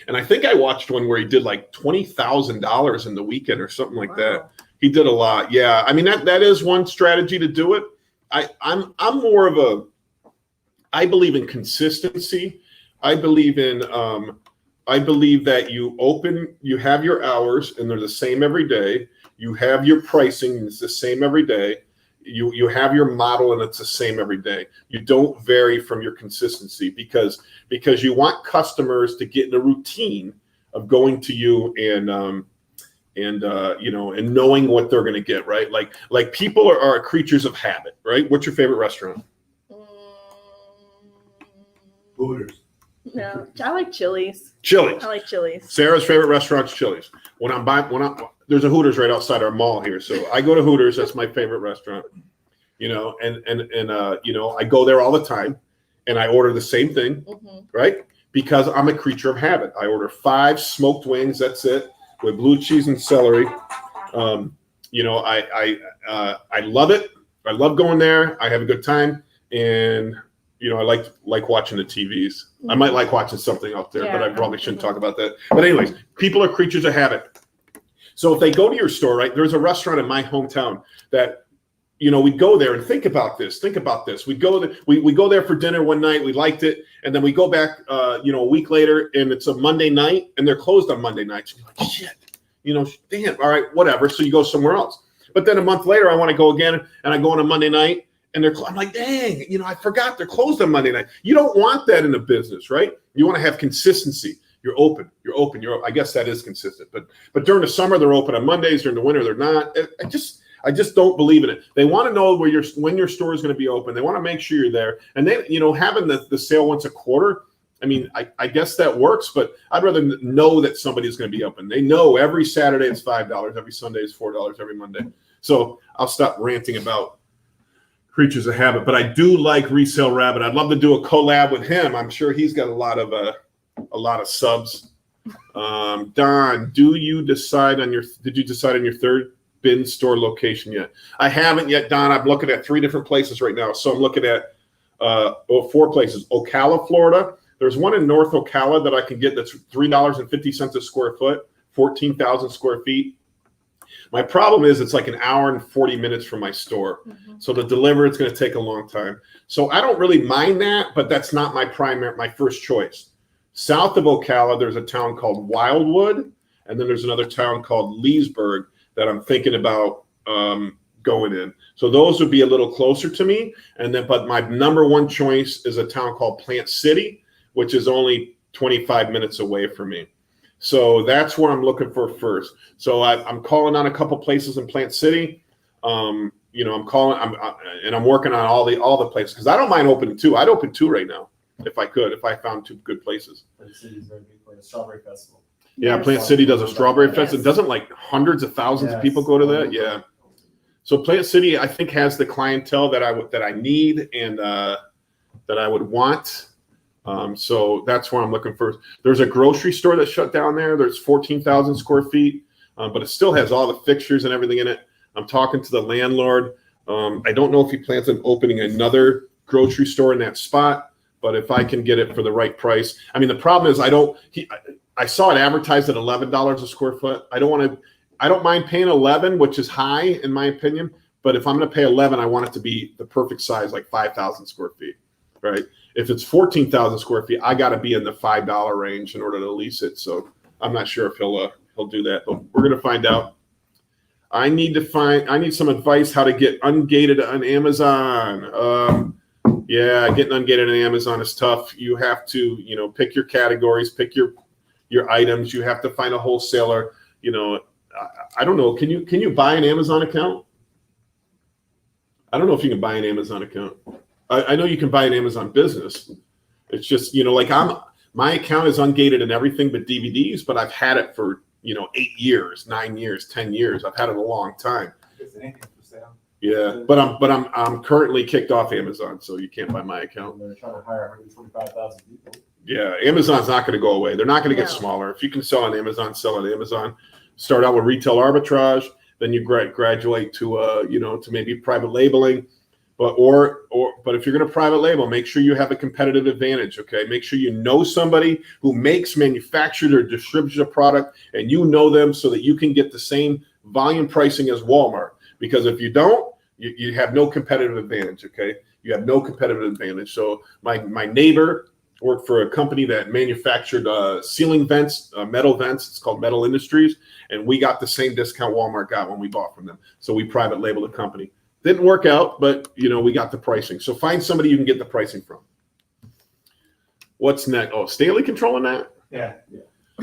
And I think I watched one where he did like $20,000 in the weekend or something like that. He did a lot. Yeah. I mean, that is one strategy to do it. I'm more of I believe in consistency. I believe that you have your hours and they're the same every day. You have your pricing and it's the same every day. You have your model and it's the same every day. You don't vary from your consistency because you want customers to get in a routine of going to you and knowing what they're going to get, right? Like people are creatures of habit, right? What's your favorite restaurant? Hooters. No, I like Chili's. Chili's. I like Chili's. Sarah's favorite restaurant's Chili's. There's a Hooters right outside our mall here, so I go to Hooters. That's my favorite restaurant. I go there all the time, and I order the same thing, right? Because I'm a creature of habit. I order 5 smoked wings. That's it, with blue cheese and celery. I love it. I love going there. I have a good time, and I like watching the TVs. I might like watching something out there, but I probably shouldn't talk about that. But anyways, people are creatures of habit. So if they go to your store, right, there's a restaurant in my hometown that, we go there and think about this. We go there for dinner one night. We liked it. And then we go back, a week later and it's a Monday night and they're closed on Monday nights. And you're like, shit, damn. All right, whatever. So you go somewhere else. But then a month later, I want to go again and I go on a Monday night and I'm like, dang, I forgot they're closed on Monday night. You don't want that in a business, right? You want to have consistency. You're open. I guess that is consistent. But during the summer, they're open on Mondays. During the winter, they're not. I just don't believe in it. They want to know when your store is going to be open. They want to make sure you're there. And then, having the sale once a quarter, I mean, I guess that works, but I'd rather know that somebody's going to be open. They know every Saturday it's $5, every Sunday is $4, every Monday. So I'll stop ranting about creatures of habit. But I do like Resale Rabbit. I'd love to do a collab with him. I'm sure he's got a lot of subs. Don, did you decide on your third bin store location yet? I haven't yet, Don. I'm looking at 3 different places right now. So I'm looking at 4 places. Ocala, Florida. There's one in North Ocala that I can get that's $3.50 a square foot, 14,000 square feet. My problem is it's like an hour and 40 minutes from my store. So to deliver, it's going to take a long time. So I don't really mind that, but that's not my first choice. South of Ocala, there's a town called Wildwood, and then there's another town called Leesburg that I'm thinking about going in. So those would be a little closer to me. But my number one choice is a town called Plant City, which is only 25 minutes away from me. So that's where I'm looking for first. So I'm calling on a couple places in Plant City. I'm calling, and I'm working on all the places because I don't mind opening 2. I'd open 2 right now if I found 2 good places. Plant City's very big for a strawberry festival. Yeah, Plant City does a strawberry festival. Doesn't like hundreds of thousands of people go to that? Yeah. So Plant City, I think, has the clientele that I need and that I would want. So that's where I'm looking for. There's a grocery store that shut down there. There's 14,000 square feet, but it still has all the fixtures and everything in it. I'm talking to the landlord. I don't know if he plans on opening another grocery store in that spot, but if I can get it for the right price. I mean, the problem is I saw it advertised at $11 a square foot. I don't mind paying 11, which is high in my opinion. But if I'm going to pay 11, I want it to be the perfect size, like 5,000 square feet, right? If it's 14,000 square feet, I got to be in the $5 range in order to lease it. So I'm not sure if he'll do that, but we're going to find out. I need some advice how to get ungated on Amazon. Yeah, getting ungated on Amazon is tough. You have to, pick your categories, pick your items. You have to find a wholesaler. I don't know. Can you buy an Amazon account? I don't know if you can buy an Amazon account. I know you can buy an Amazon business. It's just, like My account is ungated and everything but DVDs, but I've had it for 8 years, 9 years, 10 years. I've had it a long time. Is anything for sale? Yeah, but I'm currently kicked off Amazon, so you can't buy my account. They're trying to hire 125,000 people. Yeah, Amazon's not going to go away. They're not going to get No. smaller. If you can sell on Amazon, sell on Amazon. Start out with retail arbitrage, then you graduate to to maybe private labeling. But if you're going to private label, make sure you have a competitive advantage. Okay, make sure you know somebody who makes, manufactures, or distributes a product, and you know them so that you can get the same volume pricing as Walmart. Because if you don't, you have no competitive advantage. Okay, you have no competitive advantage. So my neighbor worked for a company that manufactured ceiling vents, metal vents. It's called Metal Industries, and we got the same discount Walmart got when we bought from them. So we private labeled the company. Didn't work out, but we got the pricing. So find somebody you can get the pricing from. What's next? Oh, Stanley controlling that? Yeah.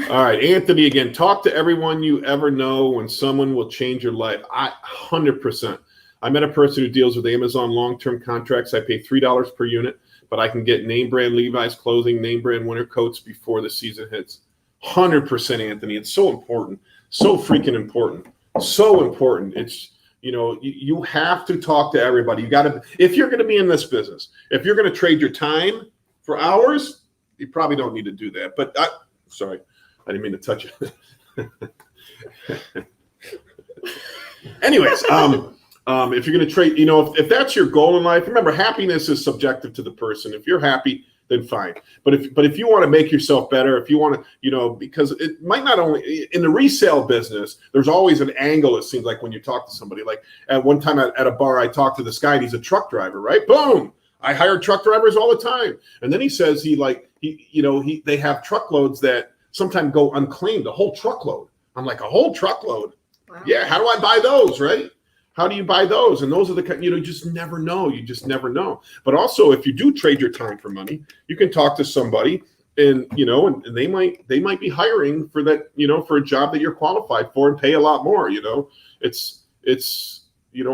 All right, Anthony again. Talk to everyone you ever know when someone will change your life. 100%. I met a person who deals with Amazon long-term contracts. I pay $3 per unit, but I can get name brand Levi's clothing, name brand winter coats before the season hits. 100%, Anthony. It's so important. So freaking important. So important. It's you have to talk to everybody. You got to, if you're going to be in this business, if you're going to trade your time for hours, you probably don't need to do that. But sorry, I didn't mean to touch you. Anyways, if you're going to trade, if that's your goal in life, remember, happiness is subjective to the person. If you're happy, then fine. But if you want to make yourself better, if you want to, because it might not only in the resale business, there's always an angle. It seems like when you talk to somebody, like at one time at a bar, I talked to this guy and he's a truck driver, right? Boom. I hire truck drivers all the time. And then he says they have truckloads that sometimes go unclaimed, a whole truckload. I'm like, a whole truckload? Wow. Yeah. How do I buy those? Right. How do you buy those? And those are the you just never know. You just never know. But also, if you do trade your time for money, you can talk to somebody, and and they might be hiring for that, for a job that you're qualified for and pay a lot more. It's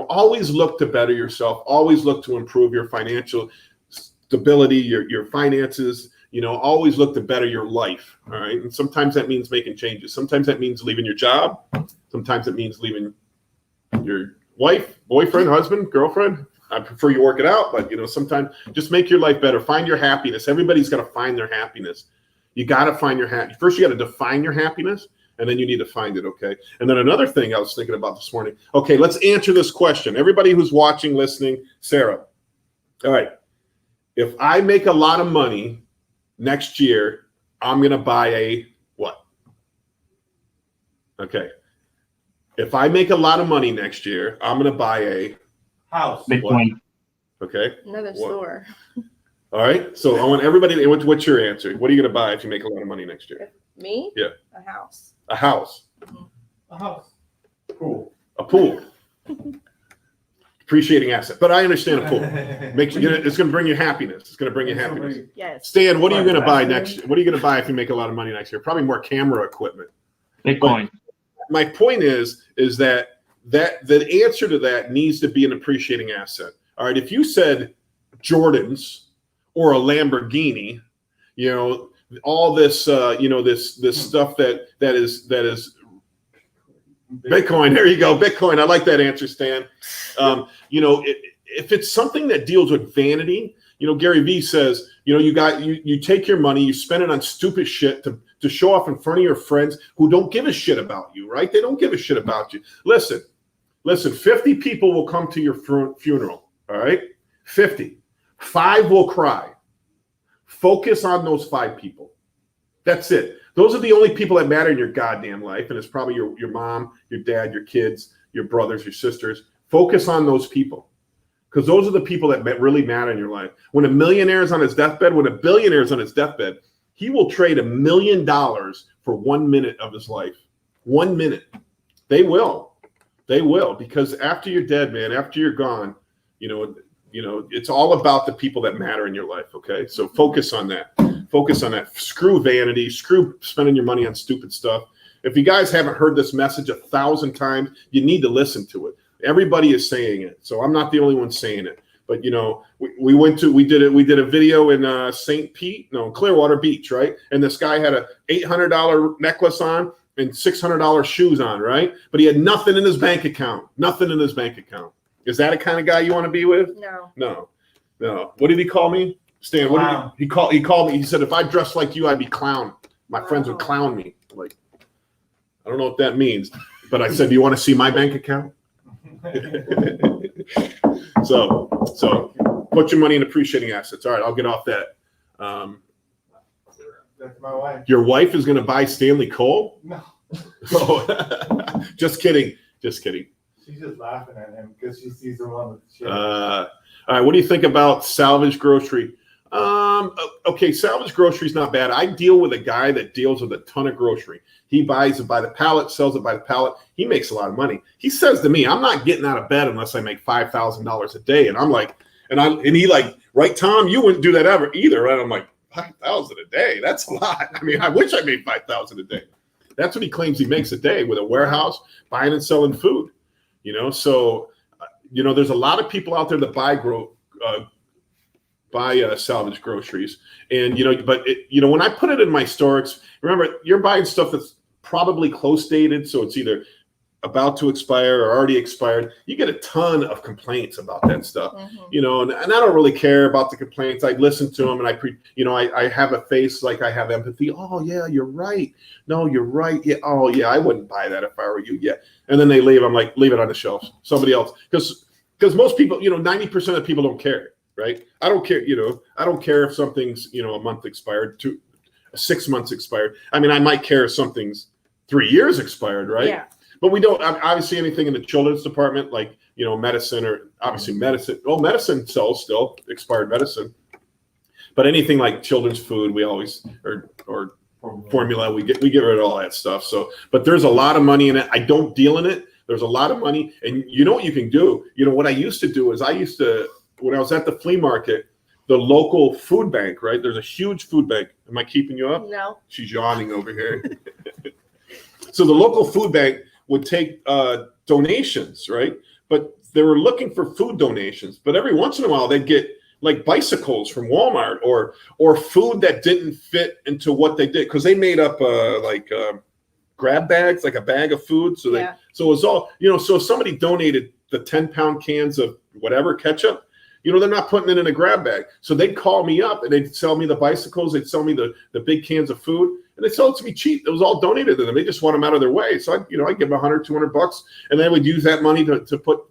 always look to better yourself. Always look to improve your financial stability, your finances. Always look to better your life. All right. And sometimes that means making changes. Sometimes that means leaving your job. Sometimes it means leaving your wife, boyfriend, husband, girlfriend. I prefer you work it out, but sometimes just make your life better. Find your happiness. Everybody's got to find their happiness. You got to find your happiness. First, you got to define your happiness, and then you need to find it. Okay. And then another thing I was thinking about this morning. Okay, let's answer this question. Everybody who's watching, listening, Sarah. All right. If I make a lot of money next year, I'm going to buy a what? Okay. If I make a lot of money next year, I'm going to buy a house. Bitcoin. Okay. Another store. All right. So I want everybody to, what's your answer? What are you going to buy if you make a lot of money next year? Me? Yeah. A house. A house. A house. Pool. A pool. Appreciating asset. But I understand a pool. It's going to bring you happiness. It's going to bring you happiness. Yes. Stan, what are you going to buy next? What are you going to buy if you make a lot of money next year? Probably more camera equipment. Bitcoin. But my point is that the answer to that needs to be an appreciating asset. All right. If you said Jordans or a Lamborghini, all this, this stuff that is Bitcoin. There you go. Bitcoin. I like that answer, Stan. If it's something that deals with vanity, Gary Vee says, you take your money, you spend it on stupid shit to show off in front of your friends who don't give a shit about you, right? They don't give a shit about you. Listen, 50 people will come to your funeral, all right? 50. 5 will cry. Focus on those 5 people. That's it. Those are the only people that matter in your goddamn life, and it's probably your mom, your dad, your kids, your brothers, your sisters. Focus on those people, because those are the people that really matter in your life. When a millionaire is on his deathbed, when a billionaire is on his deathbed, he will trade $1 million for 1 minute of his life. 1 minute. They will, because after you're dead, man, after you're gone, it's all about the people that matter in your life. Okay, so focus on that. Focus on that. Screw vanity. Screw spending your money on stupid stuff. If you guys haven't heard this message 1,000 times, you need to listen to it. Everybody is saying it, so I'm not the only one saying it. But we did a video in Clearwater Beach, right? And this guy had a $800 necklace on and $600 shoes on, right? But he had nothing in his bank account. Nothing in his bank account. Is that a kind of guy you want to be with? No. No. What did he call me? Stan, what Clown. did he called me. He said, if I dressed like you, I'd be clown. My friends would Wow. clown me. Like, I don't know what that means. But I said, do you want to see my bank account? So put your money in appreciating assets. All right, I'll get off that. That's my wife. Your wife is going to buy Stanley Cole? No, Oh, just kidding. she's just laughing at him because she sees him on the show. All right, what do you think about salvage grocery? Okay, salvage grocery is not bad. I deal with a guy that deals with a ton of grocery. He buys it by the pallet, sells it by the pallet. He makes a lot of money. He says to me, I'm not getting out of bed unless I make $5,000 a day. And I'm like, and he like, right, Tom, you wouldn't do that ever either, right? I'm like, 5,000 a day? That's a lot. I mean, I wish I made 5,000 a day. That's what he claims he makes a day with a warehouse buying and selling food. So there's a lot of people out there that buy salvage groceries, and but when I put it in my store, remember, you're buying stuff that's probably close dated, so it's either about to expire or already expired. You get a ton of complaints about that stuff. Mm-hmm. And I don't really care about the complaints. I listen to them, and I have a face like I have empathy. Oh yeah, you're right. No, you're right. Yeah. Oh yeah, I wouldn't buy that if I were you. Yeah. And then they leave. I'm like, leave it on the shelf. Somebody else, because most people, 90% of people don't care. Right? I don't care. I don't care if something's a month expired, 6 months expired. I mean, I might care if something's 3 years expired, right? Yeah. But we don't obviously anything in the children's department, like medicine, or obviously medicine. Well, medicine sells still, expired medicine. But anything like children's food, we always or formula, we get rid of all that stuff. So, but there's a lot of money in it. I don't deal in it. There's a lot of money, and what you can do. What I used to do is when I was at the flea market, the local food bank, right? There's a huge food bank. Am I keeping you up? No. She's yawning over here. So the local food bank would take donations, right? But they were looking for food donations. But every once in a while, they'd get like bicycles from Walmart or food that didn't fit into what they did, because they made up grab bags, like a bag of food. So it was all So if somebody donated the 10-pound cans of whatever ketchup, they're not putting it in a grab bag. So they'd call me up and they'd sell me the bicycles. They'd sell me the big cans of food, and they sell it to me cheap. It was all donated to them. They just want them out of their way. So I give them $100, $200, and they would use that money to put.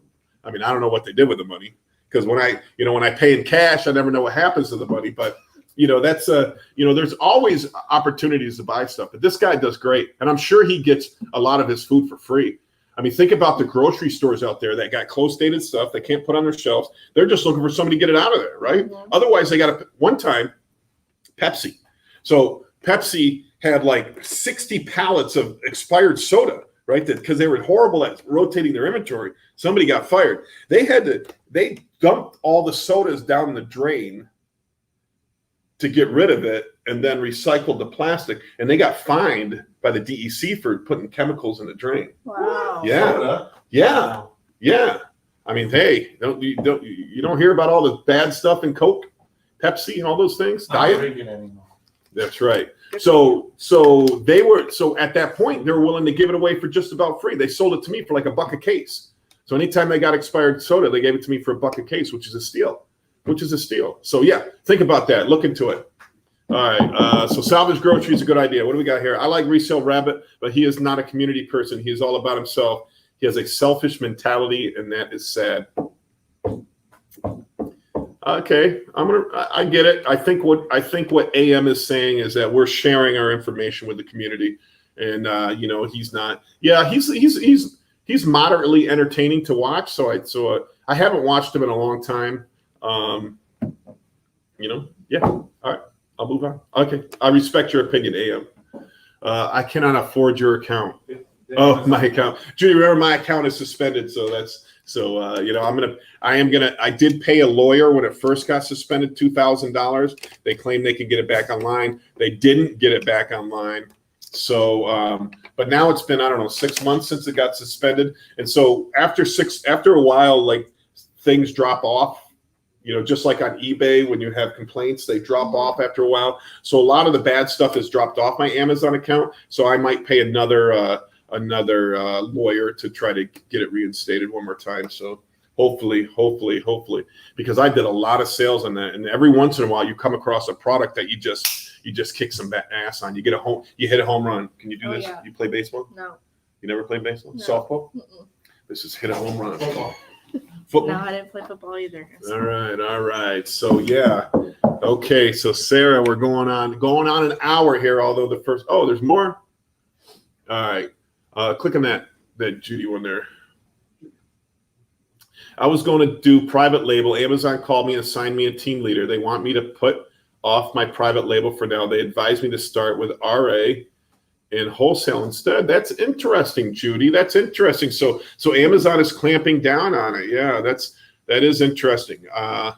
I mean, I don't know what they did with the money, because when I pay in cash, I never know what happens to the money. But that's there's always opportunities to buy stuff. But this guy does great, and I'm sure he gets a lot of his food for free. I mean, think about the grocery stores out there that got close dated stuff they can't put on their shelves. They're just looking for somebody to get it out of there, right? Mm-hmm. Otherwise, they got one time, Pepsi. So Pepsi had like 60 pallets of expired soda, right? Because they were horrible at rotating their inventory. Somebody got fired. They dumped all the sodas down the drain to get rid of it, and then recycled the plastic. And they got fined by the DEC for putting chemicals in the drain. Wow. Yeah. I mean, hey, you don't hear about all the bad stuff in Coke, Pepsi, and all those things. Not Diet. drinking anymore. That's right. So at that point, they were willing to give it away for just about free. They sold it to me for like $1 a case. So anytime they got expired soda, they gave it to me for $1 a case, which is a steal. So yeah, think about that. Look into it. All right. So salvage grocery is a good idea. What do we got here? I like Resale Rabbit, but he is not a community person. He is all about himself. He has a selfish mentality, and that is sad. Okay, I get it. I think what AM is saying is that we're sharing our information with the community, and he's not. Yeah, he's moderately entertaining to watch. So I haven't watched him in a long time. Yeah. All right, I'll move on. Okay, I respect your opinion, AM. I cannot afford your account. Oh, my account. Judy, remember my account is suspended, so that's. So, I did pay a lawyer when it first got suspended, $2,000. They claimed they could get it back online. They didn't get it back online. So, but now it's been, 6 months since it got suspended. And so after a while, like things drop off, just like on eBay, when you have complaints, they drop off after a while. So a lot of the bad stuff has dropped off my Amazon account. So I might pay another lawyer to try to get it reinstated one more time. So hopefully, because I did a lot of sales on that. And every once in a while you come across a product that you just kick some ass on. You hit a home run. Can you do this? Yeah. You play baseball? No. You never played baseball? No. Softball? Mm-mm. This is hit a home run. Football. Football? No, I didn't play football either. All right. So yeah. Okay. So Sarah, we're going on an hour here. Although there's more. All right. Click on that Judy one there. I was going to do private label. Amazon called me and assigned me a team leader. They want me to put off my private label for now. They advised me to start with RA and wholesale instead. That's interesting, Judy. That's interesting. So Amazon is clamping down on it. Yeah, that is interesting. I'm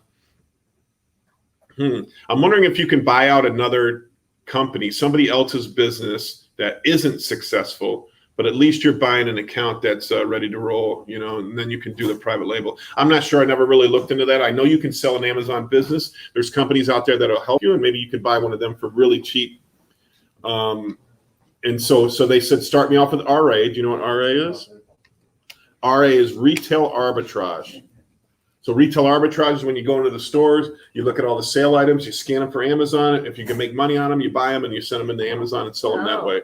wondering if you can buy out another company, somebody else's business that isn't successful, but at least you're buying an account that's ready to roll, and then you can do the private label. I'm not sure. I never really looked into that. I know you can sell an Amazon business. There's companies out there that'll help you, and maybe you could buy one of them for really cheap. And so they said, start me off with RA. Do you know what RA is? RA is retail arbitrage. So retail arbitrage is when you go into the stores, you look at all the sale items, you scan them for Amazon. If you can make money on them, you buy them and you send them into Amazon and sell them that way.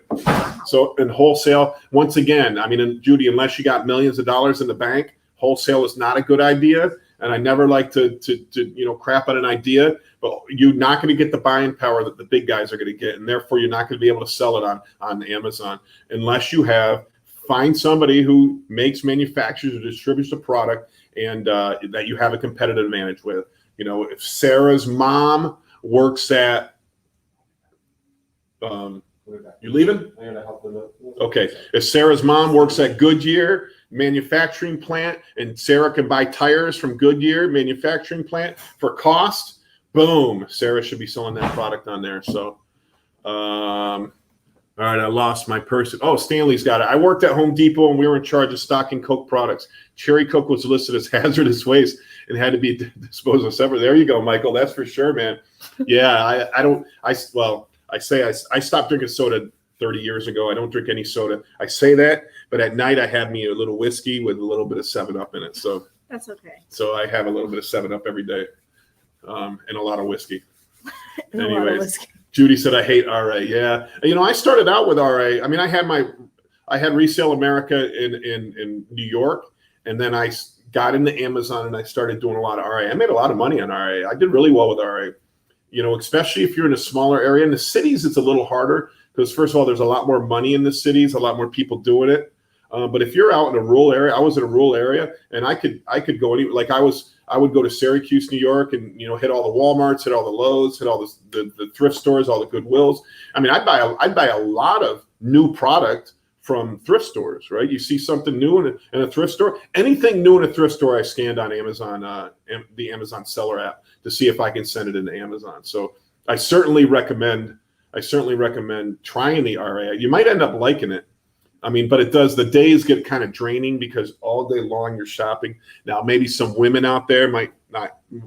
So in wholesale, once again, and Judy, unless you got millions of dollars in the bank, wholesale is not a good idea. And I never like to crap on an idea, but you're not going to get the buying power that the big guys are going to get, and therefore you're not going to be able to sell it on Amazon unless you find somebody who makes, manufactures, or distributes the product, and that you have a competitive advantage with. If Sarah's mom works at, you leaving? I'm gonna help them out. Okay. If Sarah's mom works at Goodyear manufacturing plant, and Sarah can buy tires from Goodyear manufacturing plant for cost, boom, Sarah should be selling that product on there. So, all right, I lost my person. Oh, Stanley's got it. I worked at Home Depot and we were in charge of stocking Coke products. Cherry Coke was listed as hazardous waste and had to be disposed of separately. There you go, Michael. That's for sure, man. Yeah, I stopped drinking soda 30 years ago. I don't drink any soda. I say that, but at night I have me a little whiskey with a little bit of 7-Up in it. So That's okay. So I have a little bit of 7-Up every day, and a lot of whiskey. A lot of Anyways, whiskey. Judy said I hate RA. Yeah, I started out with RA. I had Resale America in New York, and then I got into Amazon and I started doing a lot of RA. I made a lot of money on RA. I did really well with RA. Especially if you're in a smaller area. In the cities, it's a little harder because first of all, there's a lot more money in the cities, a lot more people doing it. But if you're out in a rural area, I was in a rural area, and I could go anywhere. Like I would go to Syracuse, New York, and hit all the Walmarts, hit all the Lowe's, hit all the thrift stores, all the Goodwills. I'd buy a lot of new product from thrift stores, right? You see something new in a thrift store. Anything new in a thrift store, I scanned on Amazon, the Amazon seller app, to see if I can send it into Amazon. So I certainly recommend trying the RA. You might end up liking it. But the days get kind of draining because all day long you're shopping. Now, maybe some women out there might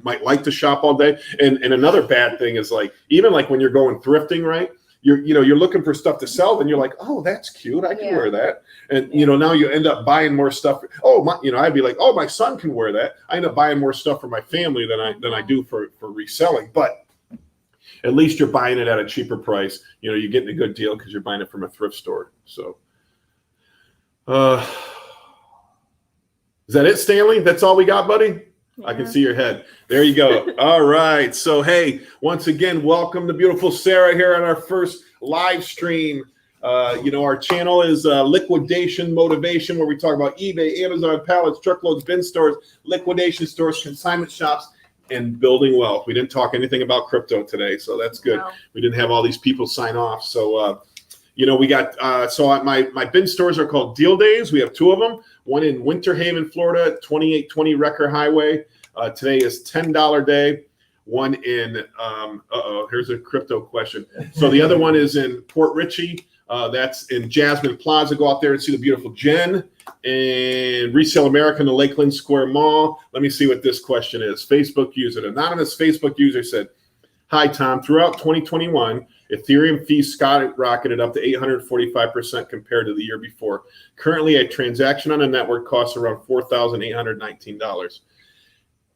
like to shop all day. And another bad thing is even when you're going thrifting, right? You're looking for stuff to sell, and you're like, oh, that's cute. I can wear that. And now you end up buying more stuff. I'd be like, oh, my son can wear that. I end up buying more stuff for my family than I do for reselling. But at least you're buying it at a cheaper price. You're getting a good deal because you're buying it from a thrift store. So. Is that it, Stanley? That's all we got, buddy? Yeah. I can see your head. There you go. All right. So, hey, once again, welcome to beautiful Sarah here on our first live stream. Our channel is Liquidation Motivation, where we talk about eBay, Amazon, pallets, truckloads, bin stores, liquidation stores, consignment shops, and building wealth. We didn't talk anything about crypto today, so that's good. No. We didn't have all these people sign off. So, we got, my bin stores are called Deal Days. We have 2 of them, one in Winter Haven, Florida, 2820 Wrecker Highway. Today is $10 day. One in, here's a crypto question. So the other one is in Port Richey. That's in Jasmine Plaza. Go out there and see the beautiful Jen. And Resale America in the Lakeland Square Mall. Let me see what this question is. Facebook user. An anonymous Facebook user said, "Hi, Tom. Throughout 2021, Ethereum fees skyrocketed up to 845% compared to the year before. Currently, a transaction on a network costs around $4,819.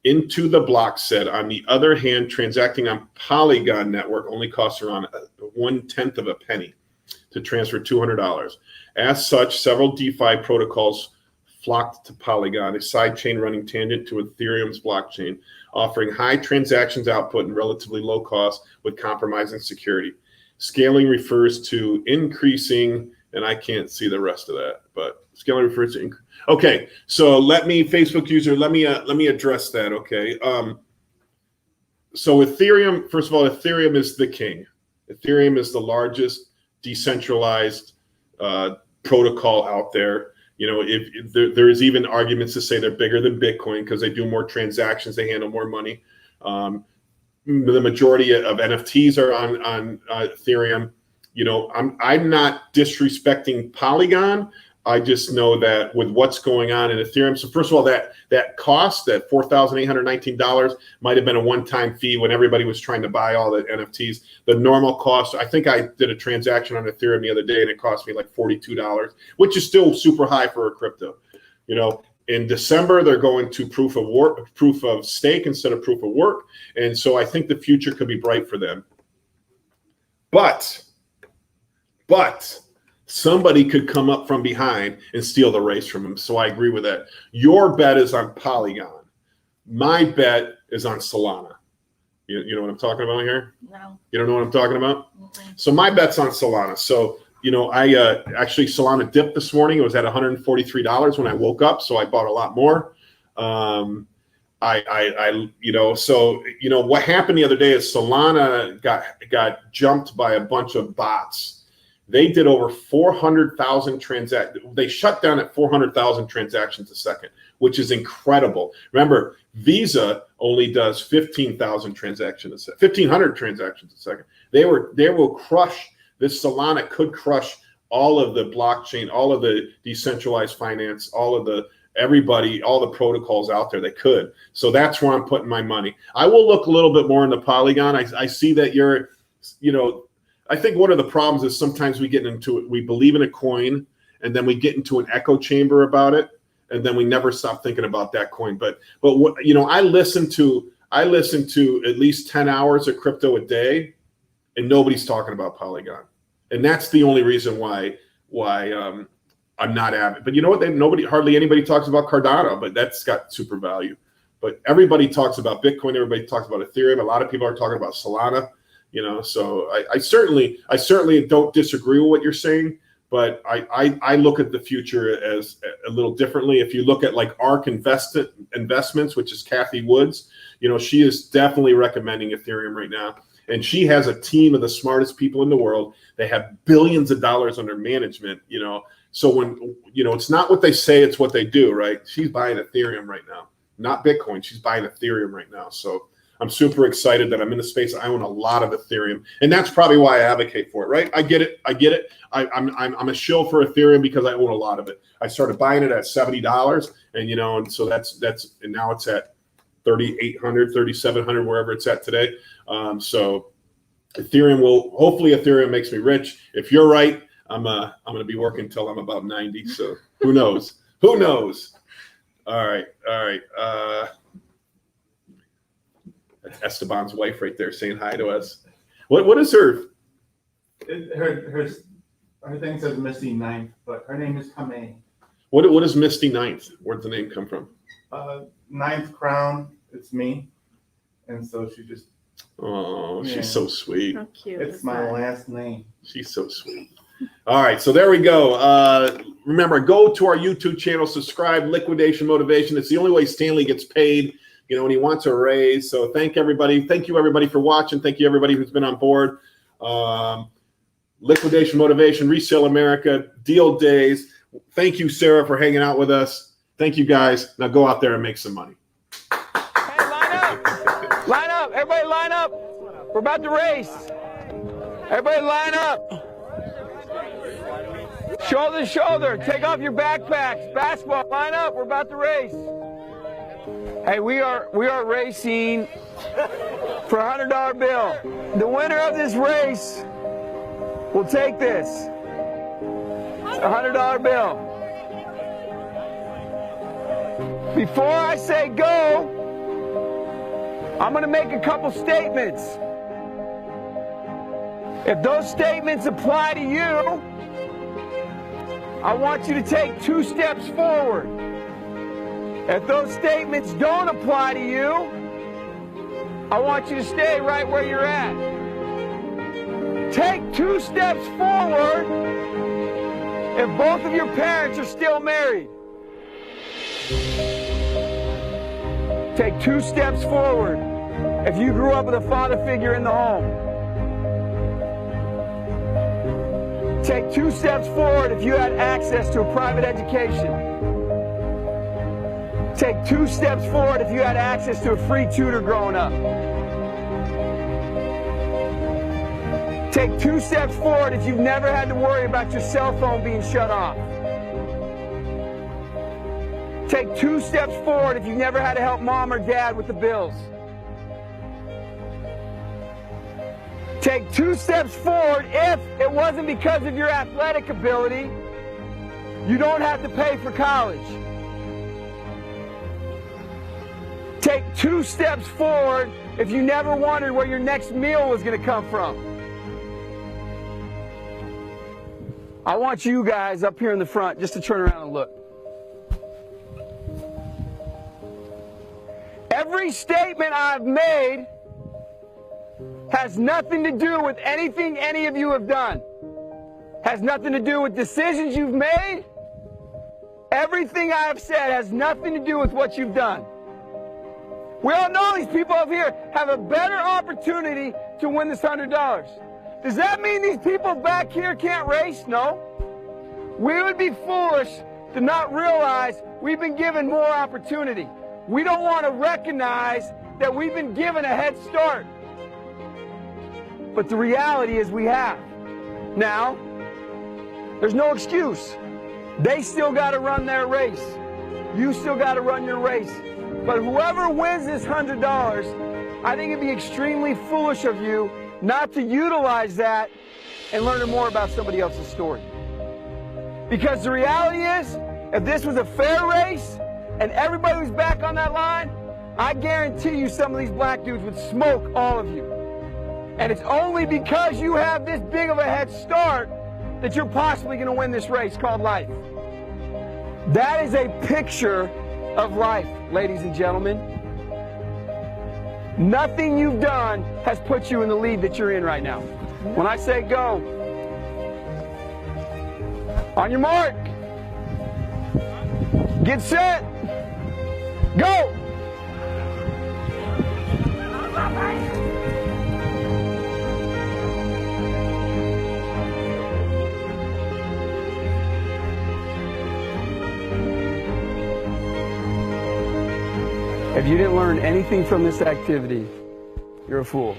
Into the block said, on the other hand, transacting on Polygon network only costs around 1/10 of a penny to transfer $200. As such, several DeFi protocols flocked to Polygon, a sidechain running tangent to Ethereum's blockchain, offering high transactions output and relatively low cost with compromising security. Scaling refers to increasing, and I can't see the rest of that, but scaling refers to okay. So Facebook user, let me address that. Okay. So Ethereum, first of all, Ethereum is the king. Ethereum is the largest decentralized protocol out there. You know, if there is even arguments to say they're bigger than Bitcoin because they do more transactions, they handle more money. The majority of NFTs are on Ethereum. You know, I'm not disrespecting Polygon. I just know that with what's going on in Ethereum. So first of all, that cost, that $4,819, might have been a one-time fee when everybody was trying to buy all the NFTs. The normal cost, I think I did a transaction on Ethereum the other day and it cost me like $42, which is still super high for a crypto. You know, in December, they're going to proof of stake instead of proof of work. And so I think the future could be bright for them. But somebody could come up from behind and steal the race from them. So I agree with that. Your bet is on Polygon. My bet is on Solana. You know what I'm talking about here? No. You don't know what I'm talking about? Mm-hmm. So my bet's on Solana. So, you know, I actually Solana dipped this morning. It was at $143 when I woke up. So I bought a lot more. You know, what happened the other day is Solana got jumped by a bunch of bots. They did over 400,000 transactions. They shut down at 400,000 transactions a second, which is incredible. Remember, Visa only does 15,000 transactions a second, 1,500 transactions a second. They will crush this. Solana could crush all of the blockchain, all of the decentralized finance, all the protocols out there. They could. So that's where I'm putting my money. I will look a little bit more into Polygon. I see that you're, you know. I think one of the problems is sometimes we get into it. We believe in a coin, and then we get into an echo chamber about it, and then we never stop thinking about that coin. But what, you know, I listen to at least 10 hours of crypto a day, and nobody's talking about Polygon, and that's the only reason why I'm not avid. But you know what? Hardly anybody talks about Cardano, but that's got super value. But everybody talks about Bitcoin. Everybody talks about Ethereum. A lot of people are talking about Solana. You know, so I certainly don't disagree with what you're saying, but I look at the future as a little differently. If you look at like ARK Investments, which is Kathy Woods, you know, she is definitely recommending Ethereum right now. And she has a team of the smartest people in the world. They have billions of dollars under management, you know. So when, you know, it's not what they say, it's what they do, right? She's buying Ethereum right now, not Bitcoin. She's buying Ethereum right now. So I'm super excited that I'm in the space. I own a lot of Ethereum, and that's probably why I advocate for it, right? I get it. I'm a shill for Ethereum because I own a lot of it. I started buying it at $70, and you know, and so that's and now it's at 3,800, 3,700, wherever it's at today. So hopefully Ethereum makes me rich. If you're right, I'm going to be working until I'm about 90. So who knows? Who knows? All right. That's Esteban's wife right there saying hi to us. What is her? Her thing says Misty Ninth, but her name is Kame. What is Misty Ninth? Where'd the name come from? Ninth Crown. It's me, and so she just. Oh, she's so sweet. How cute. It's my last name. She's so sweet. All right, so there we go. Remember, go to our YouTube channel, subscribe. Liquidation Motivation. It's the only way Stanley gets paid. You know, when he wants a raise. So thank everybody. Thank you, everybody, for watching. Thank you, everybody who's been on board. Liquidation Motivation, Resale America, Deal Days. Thank you, Sarah, for hanging out with us. Thank you, guys. Now go out there and make some money. Hey, line up. Line up. Everybody line up. We're about to race. Everybody line up. Shoulder to shoulder. Take off your backpacks. Basketball, line up. We're about to race. Hey, we are racing for a $100 bill. The winner of this race will take this. A $100 bill. Before I say go, I'm going to make a couple statements. If those statements apply to you, I want you to take 2 steps forward. If those statements don't apply to you, I want you to stay right where you're at. Take 2 steps forward if both of your parents are still married. Take 2 steps forward if you grew up with a father figure in the home. Take 2 steps forward if you had access to a private education. Take 2 steps forward if you had access to a free tutor growing up. Take 2 steps forward if you've never had to worry about your cell phone being shut off. Take 2 steps forward if you've never had to help mom or dad with the bills. Take 2 steps forward if it wasn't because of your athletic ability, you don't have to pay for college. Take 2 steps forward if you never wondered where your next meal was going to come from. I want you guys up here in the front just to turn around and look. Every statement I've made has nothing to do with anything any of you have done. Has nothing to do with decisions you've made. Everything I have said has nothing to do with what you've done. We all know these people up here have a better opportunity to win this $100. Does that mean these people back here can't race? No. We would be foolish to not realize we've been given more opportunity. We don't want to recognize that we've been given a head start. But the reality is we have. Now, there's no excuse. They still got to run their race. You still got to run your race. But whoever wins this $100, I think it'd be extremely foolish of you not to utilize that and learn more about somebody else's story. Because the reality is, if this was a fair race and everybody was back on that line, I guarantee you some of these black dudes would smoke all of you. And it's only because you have this big of a head start that you're possibly going to win this race called life. That is a picture of life, ladies and gentlemen. Nothing you've done has put you in the lead that you're in right now. When I say go, on your mark, get set, go! If you didn't learn anything from this activity, you're a fool.